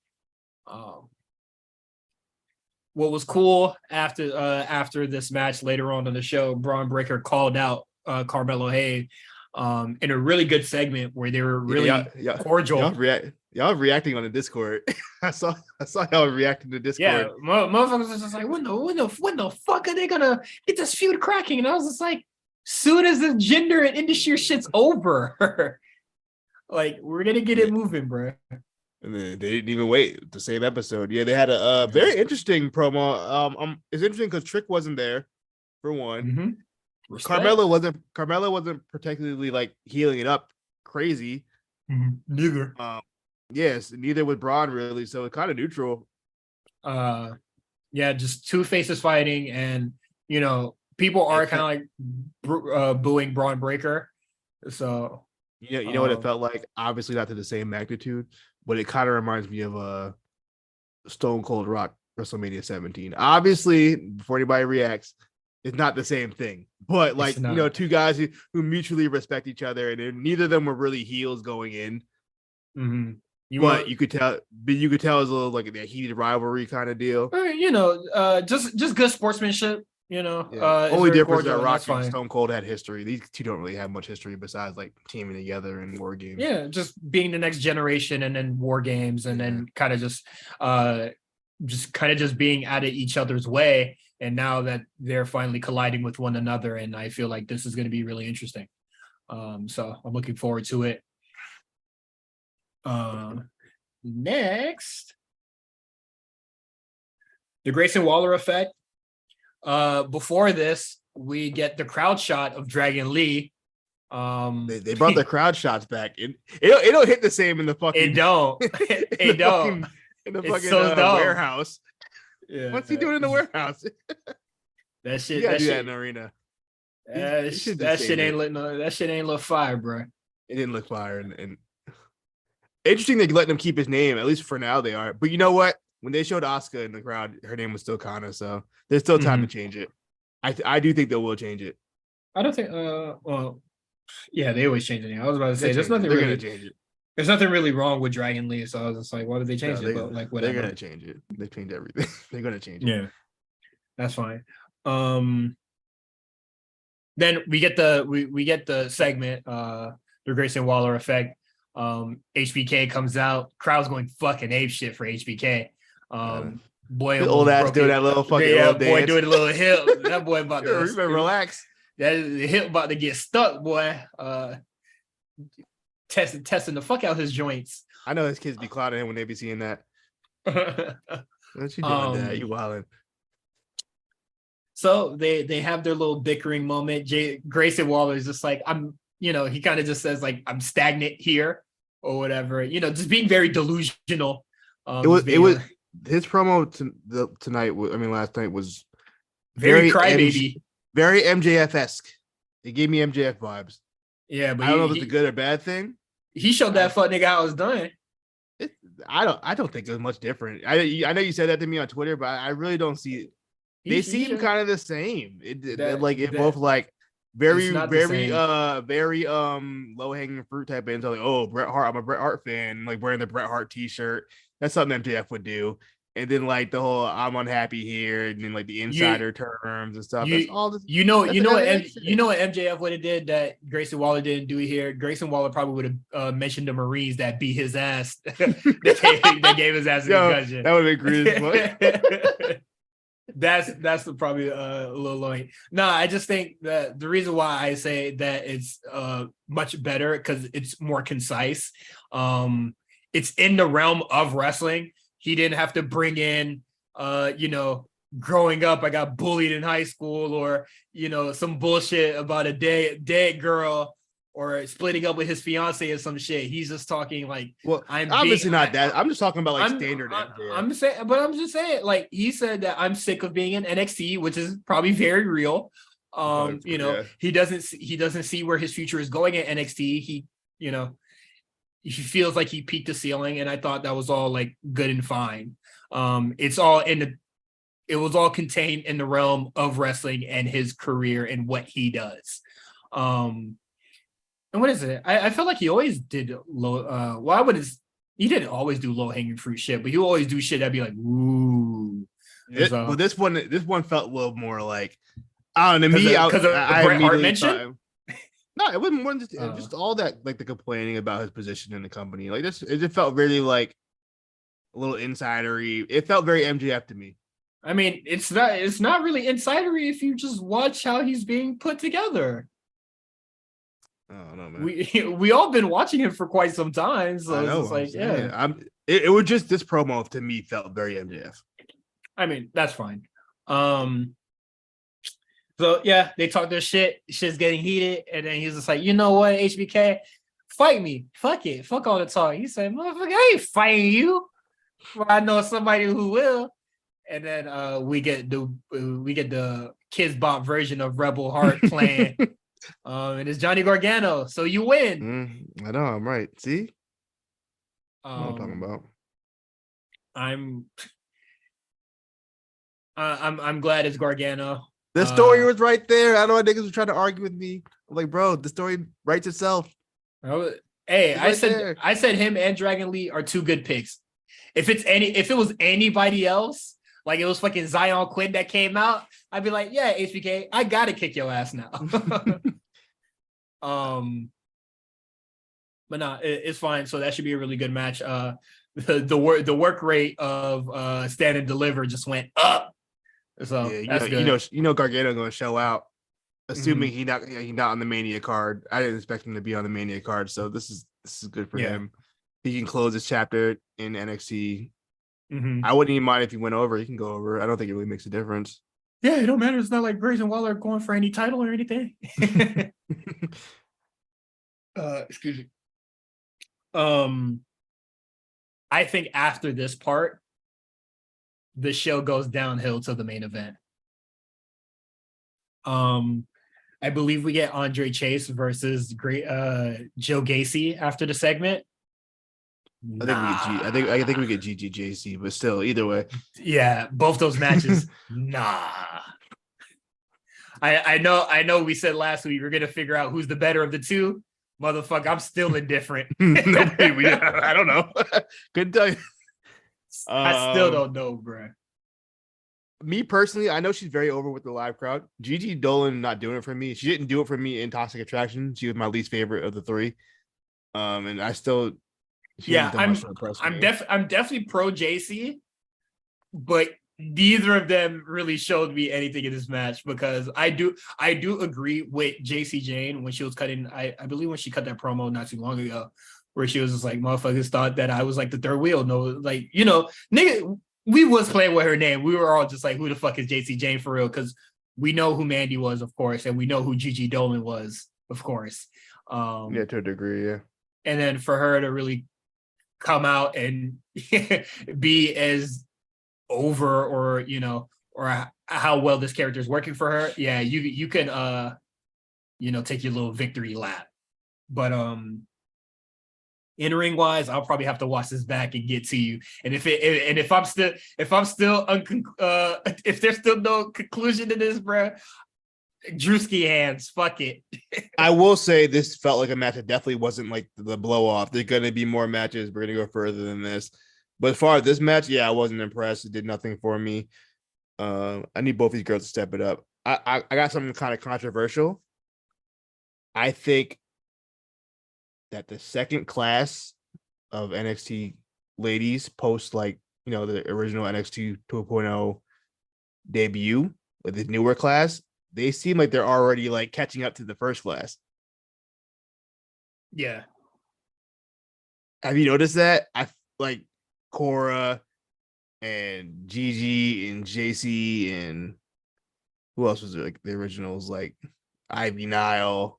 What was cool after this match later on in the show, Braun Breaker called out Carmelo Hayes in a really good segment where they were really cordial. Y'all reacting on the Discord. I saw y'all reacting to Discord. Yeah, motherfuckers was just like, when the fuck are they gonna get this feud cracking? And I was just like, soon as the Jinder and Indashir shit's over, like we're gonna get it moving, bro. And then they didn't even wait the same episode. Yeah, they had a very interesting promo. It's interesting because Trick wasn't there for one. Mm-hmm. Carmelo wasn't particularly like healing it up crazy. Mm-hmm. Neither. Yes, neither was Braun really. So it's kind of neutral. Yeah, just two faces fighting, and people are kind of like booing Braun Breaker. So you know what it felt like. Obviously, not to the same magnitude, but it kind of reminds me of Stone Cold Rock WrestleMania 17. Obviously, before anybody reacts, it's not the same thing. But like two guys who mutually respect each other, and neither of them were really heels going in. Mm-hmm. You could tell it's a little like a heated rivalry kind of deal. Just good sportsmanship. Only difference that Rocky and Stone Cold had history. These two don't really have much history besides like teaming together in war games. Yeah, just being the next generation and then war games and then kind of just being out of each other's way. And now that they're finally colliding with one another, and I feel like this is going to be really interesting. So I'm looking forward to it. Next, the Grayson Waller effect. Before this, we get the crowd shot of Dragon Lee. They brought the crowd shots back. It don't hit the same in the fucking. It don't. It don't. In the fucking warehouse. Yeah. What's he doing in the warehouse? That shit. You gotta do that in the arena. That shit ain't lit. That shit ain't look fire, bro. It didn't look fire, and interesting they let them keep his name. At least for now, they are. But you know what? When they showed Asuka in the crowd, her name was still Kana, so there's still time to change it. I do think they will change it. I don't think. Well, Yeah, they always change it. I was about to say They're gonna change it. There's nothing really wrong with Dragon Lee, so I was just like, why did they change No, it? But like, they're whatever. gonna change it. They change everything. They're gonna change it. Yeah, that's fine. Then we get the segment, the Grayson Waller effect. HBK comes out, crowd's going fucking ape shit for HBK. Boy, the old ass doing that little fucking little boy dance. doing a little hip. That boy about to relax. That hip about to get stuck, boy. Testing the fuck out his joints. I know his kids be clouding him when they be seeing that. What you doing that? You wildin'. So they have their little bickering moment. Grayson Waller is just like, he kind of just says like, I'm stagnant here or whatever, just being very delusional. It was his promo last night was very crybaby, very MJF-esque. It gave me MJF vibes. Yeah, but I don't know if it's a good or bad thing. He showed that fuck nigga how it's done. I don't think it was much different. I know you said that to me on Twitter, but I really don't see it. They seem kind of the same. Both like very low hanging fruit type bands. Like, oh, Bret Hart, I'm a Bret Hart fan, like wearing the Bret Hart t-shirt. That's something MJF would do. And then like the whole I'm unhappy here, and then like the insider terms and stuff. That's all this, you know what MJF would have did that Grayson Waller didn't do here. Grayson Waller probably would have mentioned the Marines that beat his ass. that gave his ass a concussion. That would have been great. That's probably a little annoying. No, I just think that the reason why I say that it's much better because it's more concise. It's in the realm of wrestling. He didn't have to bring in, growing up, I got bullied in high school, or some bullshit about a dead girl, or splitting up with his fiance or some shit. He's just talking like, I'm just talking about like standard. I'm just saying, like he said that I'm sick of being in NXT, which is probably very real. He doesn't see where his future is going at NXT. He feels like he peaked the ceiling, and I thought that was all like good and fine. It was all contained in the realm of wrestling and his career and what he does. And what is it? I feel like he always did low. He didn't always do low hanging fruit shit, but he always do shit that'd be like, ooh. This one felt a little more like, I don't know, because of Bret Hart mention. No, it wasn't more just all that, like the complaining about his position in the company. Like this, it just felt really like a little insidery. It felt very MJF to me. I mean, it's not really insidery if you just watch how he's being put together. I don't know, man. We all been watching him for quite some time, so I know, it's like, yeah. It was just this promo to me felt very MJF. I mean, that's fine. So yeah, they talk their shit. Shit's getting heated, and then he's just like, you know what, HBK, fight me. Fuck it. Fuck all the talk. He said, motherfucker, I ain't fighting you. Well, I know somebody who will. And then we get the Kids Bop version of Rebel Heart playing. And it's Johnny Gargano. So you win. I know, I'm right. See? What I'm talking about. I'm glad it's Gargano. The story was right there. I know niggas were trying to argue with me. I'm like, bro, the story writes itself. Hey, I said him and Dragon Lee are two good picks. If it was anybody else, like it was fucking Zion Quinn that came out, I'd be like, yeah, HBK, I gotta kick your ass now. But no, it's fine. So that should be a really good match. The work rate of Stand and Deliver just went up. So yeah, good. Gargano gonna show out, assuming he's not on the Mania card. I didn't expect him to be on the Mania card, so this is good for him. He can close his chapter in NXT. I wouldn't even mind if he went over. He can go over. I don't think it really makes a difference. Yeah, it don't matter. It's not like Grayson Waller going for any title or anything. Excuse me. I think after this part, the show goes downhill to the main event. I believe we get Andre Chase versus Joe Gacy after the segment. I think we get GGJC, but still, either way. Yeah, both those matches. I know. We said last week we're gonna figure out who's the better of the two. Motherfucker, I'm still indifferent. I don't know. Couldn't tell you. I still don't know, bro. Me personally, I know she's very over with the live crowd. Gigi Dolan not doing it for me. She didn't do it for me in Toxic Attraction. She was my least favorite of the three. And I still, I'm definitely pro JC, but neither of them really showed me anything in this match because I do agree with JC Jane when she was cutting. I believe when she cut that promo not too long ago, where she was just like, motherfuckers thought that I was like the third wheel. No, like, nigga, we was playing with her name. We were all just like, who the fuck is JC Jane for real? Because we know who Mandy was, of course, and we know who Gigi Dolan was, of course. Yeah, to a degree, yeah. And then for her to really come out and be as over or how well this character is working for her, yeah, you can take your little victory lap. But in ring wise, I'll probably have to watch this back and get to you. And if there's still no conclusion to this, bro, Drewski hands, fuck it. I will say this felt like a match that definitely wasn't like the blow off. There's gonna be more matches. We're gonna go further than this. But as far as this match, yeah, I wasn't impressed. It did nothing for me. I need both these girls to step it up. I got something kind of controversial. I think that the second class of NXT ladies post the original NXT 2.0 debut with the newer class, they seem like they're already like catching up to the first class. Yeah. Have you noticed that? I like Cora and Gigi and JC and who else was there? Like the originals, like Ivy Nile.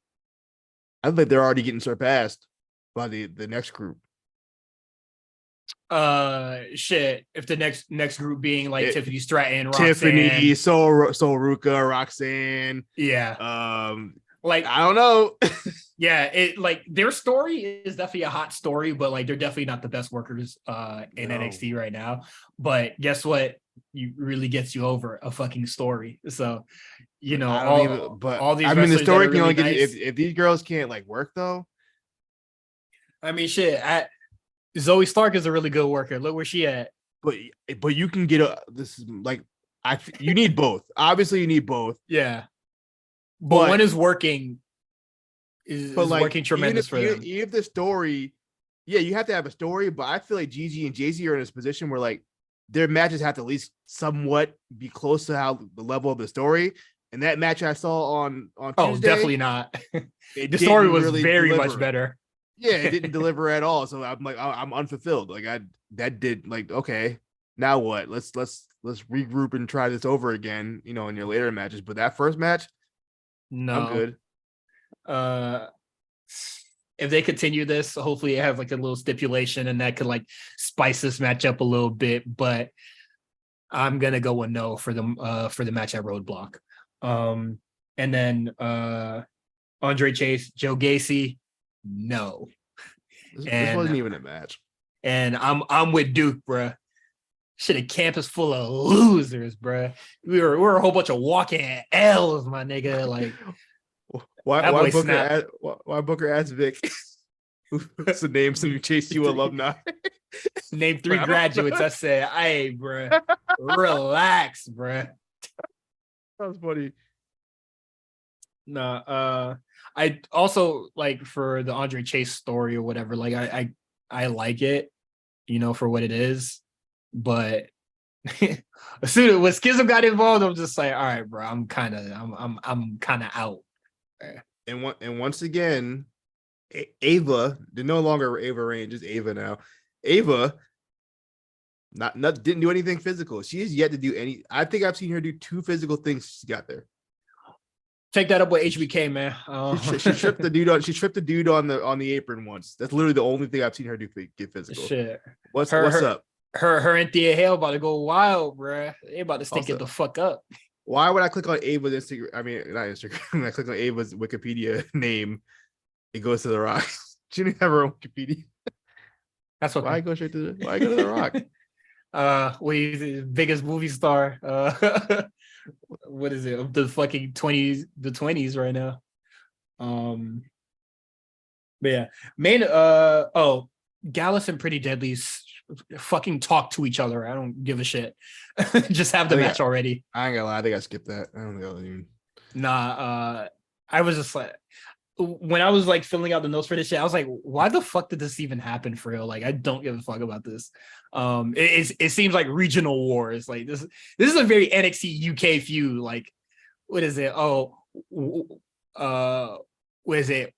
I think they're already getting surpassed by the next group. Shit. If the next group being like Tiffany Stratton, Tiffany, Sol Ruka, Roxanne. Yeah. Like I don't know. Yeah, it like their story is definitely a hot story, but like they're definitely not the best workers in NXT right now. But guess what? You really gets you over a fucking story. So all these. The story can only get you if these girls can't like work though. I mean, shit. Zoe Stark is a really good worker. Look where she at. But you can get you need both. Obviously, you need both. Yeah. But one is working. Is working tremendous for them. If the story, yeah, you have to have a story. But I feel like Gigi and Jay-Z are in this position where like their matches have to at least somewhat be close to how the level of the story. And that match I saw on Tuesday, definitely not. The story was really very much better. Yeah, it didn't deliver at all. So I'm like, I'm unfulfilled. Like okay, now what? Let's regroup and try this over again. In your later matches. But that first match, no, I'm good. If they continue this, hopefully have like a little stipulation and that could like spice this match up a little bit. But I'm gonna go with no for the match at Roadblock. And then Andre Chase, Joe Gacy, no. This wasn't even a match. And I'm with Duke, bruh. Shit, a campus full of losers, bruh. We're a whole bunch of walking L's, my nigga. Like, why Booker asked Vic? What's the name? Some Chase U alumni. Name 3 graduates. I said, hey, bruh, relax, bruh. That was funny. No, I also like for the Andre Chase story or whatever. Like, I like it, for what it is. But as soon as when Schism got involved, I'm just like, all right, bro, I'm kind of out. And once again, Ava, they're no longer Ava Rain, just Ava now. Ava not didn't do anything physical. She is yet to do any. I think I've seen her do 2 physical things she got there. Take that up with HBK, man. She tripped the dude on. She tripped the dude on the apron once. That's literally the only thing I've seen her do get physical. Shit. What's up? Her and Thea Hale about to go wild, bruh. They about to stink it the fuck up. Why would I click on Ava's Instagram? I mean, not Instagram. When I click on Ava's Wikipedia name, it goes to The Rock. She didn't have her own Wikipedia. That's what. Why go to The Rock? He's the biggest movie star. What is it? Of the fucking 20s right now. But yeah, Gallus and Pretty Deadly's fucking talk to each other. I don't give a shit. Just have the match already. I ain't gonna lie, I think I skipped that. I don't know. Nah, I was just like, when I was like filling out the notes for this shit, I was like, why the fuck did this even happen for real? Like, I don't give a fuck about this. It seems like regional wars. Like this is a very NXT UK feud. Like, what is it? What is it?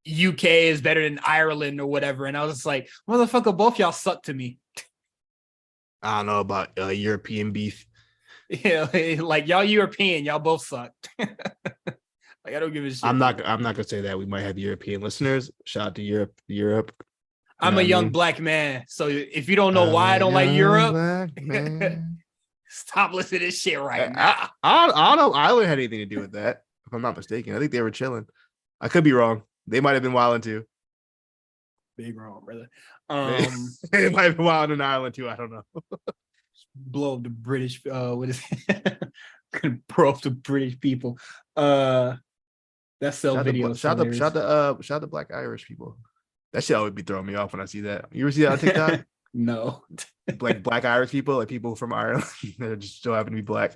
UK is better than Ireland or whatever. And I was just like, motherfucker, both y'all suck to me. I don't know about European beef. Yeah, like y'all European, y'all both suck. Like, I don't give a shit. I'm not gonna say that. We might have European listeners. Shout out to Europe. I'm a young black man, so if you don't know why I don't like Europe, stop listening to this shit right now. I don't know. Ireland had anything to do with that, if I'm not mistaken. I think they were chilling. I could be wrong. They might have been wilding too. Big wrong, brother. They might have been wilding in Ireland too. I don't know. Blow up the British. What is it? Blow up the British people. That's sell videos. Shout the Black Irish people. That shit always be throwing me off when I see that. You ever see that on TikTok? No. Like Black Irish people, like people from Ireland that just so happen to be black.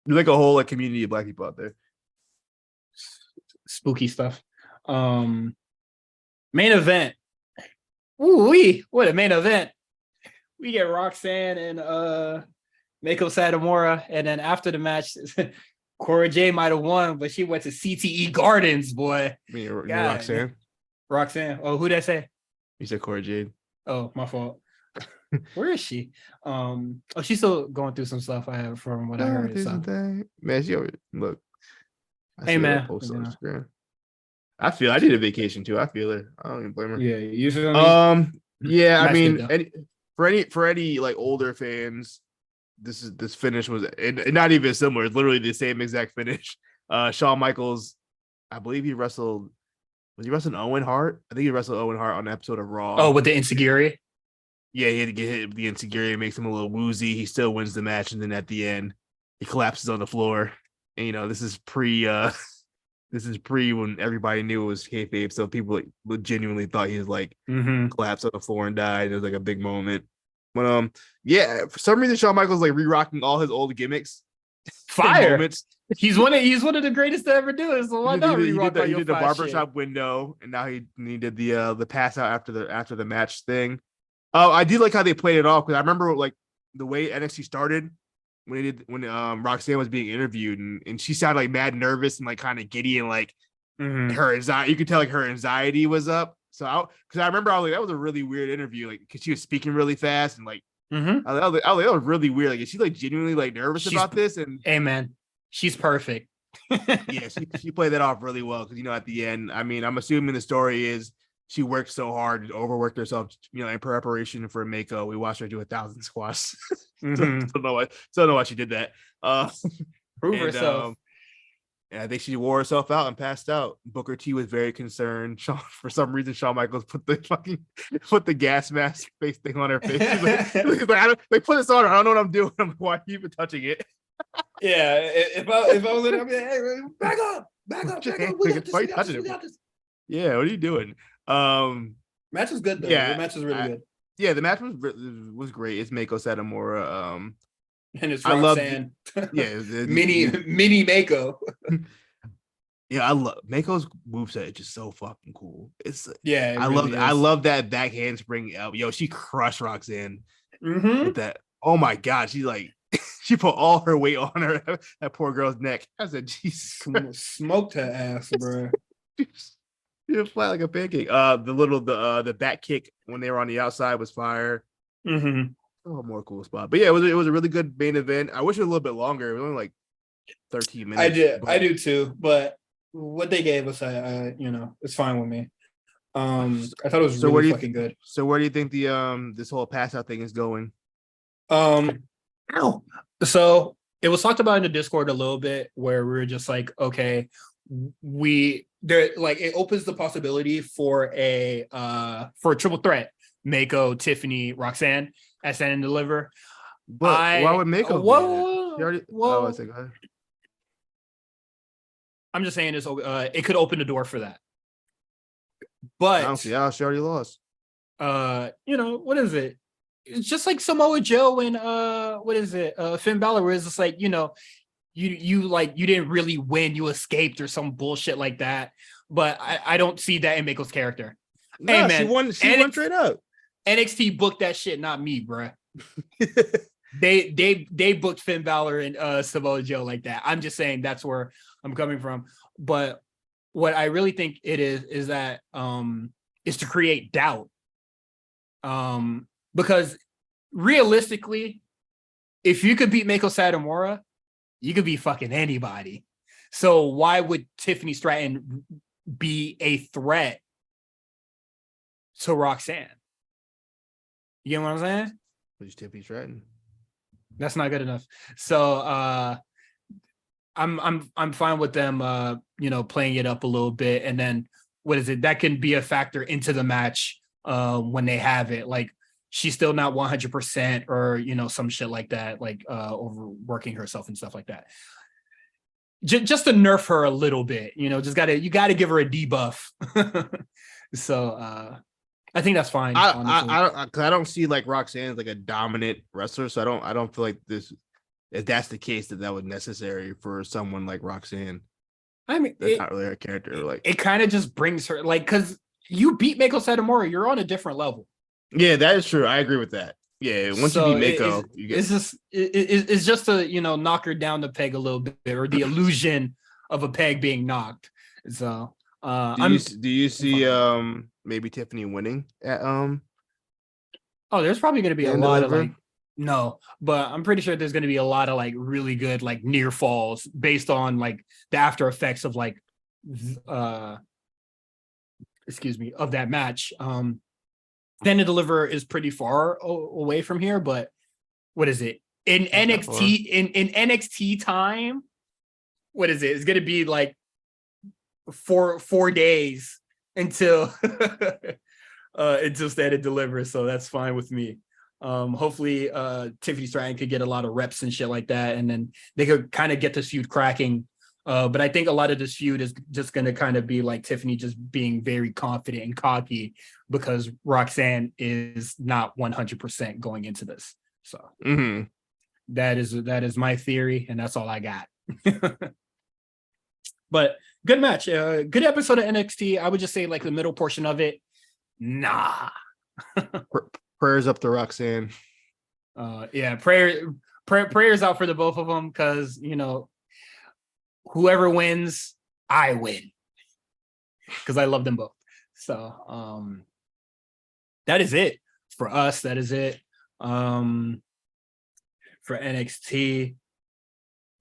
There's like a whole like community of black people out there. Spooky stuff. Main event. Ooh, what a main event. We get Roxanne and Mako Satomura, and then after the match, Cora J might have won, but she went to CTE Gardens, boy. You mean Roxanne? Roxanne. Oh, who'd I say? You said Cora Jade. Oh, my fault. Where is she? She's still going through some stuff I have from what I heard. So. Man, she always look. Hey man, post on Instagram. I need a vacation too. I feel it. I don't even blame her. Yeah, you feel me? Yeah, I mean, for any like older fans, this finish was and not even similar. It's literally the same exact finish. Shawn Michaels, I believe he wrestled. Was he wrestling Owen Hart? I think he wrestled Owen Hart on an episode of Raw. Oh, with the Insecurity? Yeah, he had to get hit with the Insecurity. It makes him a little woozy. He still wins the match, and then at the end, he collapses on the floor. And this is pre when everybody knew it was kayfabe, so people genuinely thought he was like collapsed on the floor and died. It was like a big moment. But yeah, for some reason, Shawn Michaels like re-rocking all his old gimmicks. Fire. He's one of the greatest to ever do it. So why not re-rock all your He did the barbershop window, and now he did the pass out after the match thing. Oh, I did like how they played it off, because I remember like the way NXT started when Roxanne was being interviewed, and she sounded like mad nervous and like kind of giddy, and like her anxiety, you could tell like her anxiety was up. So because I remember I was like, that was a really weird interview, like because she was speaking really fast and like I was like, that was really weird. Like, is she like genuinely like nervous about this? And hey man, she's perfect. Yeah, she played that off really well, because at the end, I mean, I'm assuming the story is she worked so hard, overworked herself, in preparation for Mako. We watched her do 1,000 squats. Don't know why she did that. Prove herself. And I think she wore herself out and passed out. Booker T was very concerned. For some reason, Shawn Michaels put the gas mask face thing on her face. He's like, they put this on her. I don't know what I'm doing. I'm like, why are you even touching it? Yeah, if I was in there, I'd be like, hey, back up. We got this. Yeah, what are you doing? Match was good though. Yeah, the match was really good. Yeah, the match was great. It's Mako Satomura. And it's Roxanne. Mini Mako. Yeah, I love Mako's moveset. It's just so fucking cool. I love that back handspring. Yo, she crushed Roxanne with that. Oh my god, she like she put all her weight on that poor girl's neck. I said, Jesus, smoked her ass, bro. She was flat like a pancake. The back kick when they were on the outside was fire. Oh, more cool spot. But yeah, it was a really good main event. I wish it was a little bit longer. It was only like 13 minutes. I do too. But what they gave us, I it's fine with me. I thought it was really fucking good. So where do you think the this whole pass out thing is going? So it was talked about in the Discord a little bit, where we were just like, okay, it opens the possibility for a triple threat, Mako, Tiffany, Roxanne. at Stand and Deliver. But why would Mako? Whoa. Go ahead. I'm just saying this. It could open the door for that. But I don't see how she already lost. What is it? It's just like Samoa Joe and Finn Balor, where it's just like, you didn't really win, you escaped or some bullshit like that. But I don't see that in Mako's character. Nah, hey man, she won straight up. NXT booked that shit, not me, bruh. They booked Finn Balor and Samoa Joe like that. I'm just saying that's where I'm coming from. But what I really think it is that is to create doubt. Because realistically, if you could beat Mako Satomura, you could beat fucking anybody. So why would Tiffany Stratton be a threat to Roxanne? You get what I'm saying? Who's Tiffany Stratton? That's not good enough. So I'm fine with them playing it up a little bit, and then that can be a factor into the match when they have it. Like, she's still not 100% or some shit like that, like overworking herself and stuff like that. Just to nerf her a little bit, you gotta give her a debuff. So I think that's fine. I don't see like Roxanne as like a dominant wrestler, so I don't feel like this. If that's the case, that would necessary for someone like Roxanne. I mean, that's not really her character. Like, it kind of just brings her, like, because you beat Mako Satomura, you're on a different level. Yeah, that is true. I agree with that. Yeah, once you beat Mako, it's just to knock her down the peg a little bit, or the illusion of a peg being knocked. So, do you see maybe Tiffany winning at Oh, there's probably going to be a lot of like. No, but I'm pretty sure there's going to be a lot of like really good like near falls based on like the after effects of like of that match. Stand and Deliver is pretty far away from here, but what is it in NXT in NXT time? What is it? It's going to be like 4 days until until Stand and Deliver, so that's fine with me. Hopefully Tiffany Stratton could get a lot of reps and shit like that, and then they could kind of get this feud cracking. But I think a lot of this feud is just going to kind of be like Tiffany just being very confident and cocky because Roxanne is not 100% going into this. So that is my theory, and that's all I got. But good match, good episode of NXT. I would just say like the middle portion of it, nah. Prayers up to Roxanne. Yeah, prayers out for the both of them, because whoever wins, I win, because I love them both. So that is it for us. That is it for NXT.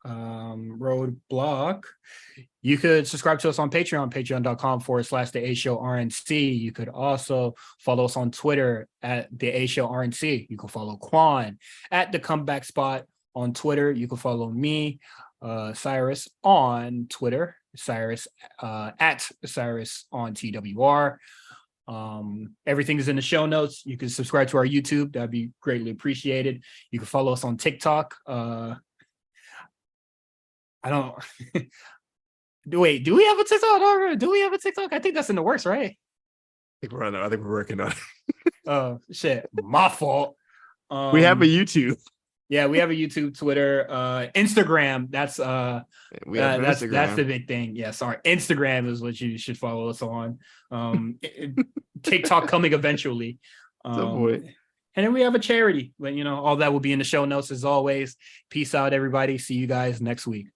Roadblock. You could subscribe to us on Patreon, patreon.com/The A Show RNC. You could also follow us on Twitter at The A Show RNC. You can follow Quan at The Comeback Spot on Twitter. You can follow me, Cyrus, on Twitter, Cyrus at Cyrus on TWR. Everything is in the show notes. You can subscribe to our YouTube. That'd be greatly appreciated. You can follow us on TikTok. I don't. Wait, do we have a TikTok? Do we have a TikTok? I think that's in the works, right? I think we're working on it. Oh shit, my fault. We have a YouTube. Yeah, we have a YouTube, Twitter, Instagram. That's Instagram. That's the big thing. Yeah, sorry. Instagram is what you should follow us on. TikTok coming eventually. And then we have a charity, but all that will be in the show notes as always. Peace out, everybody. See you guys next week.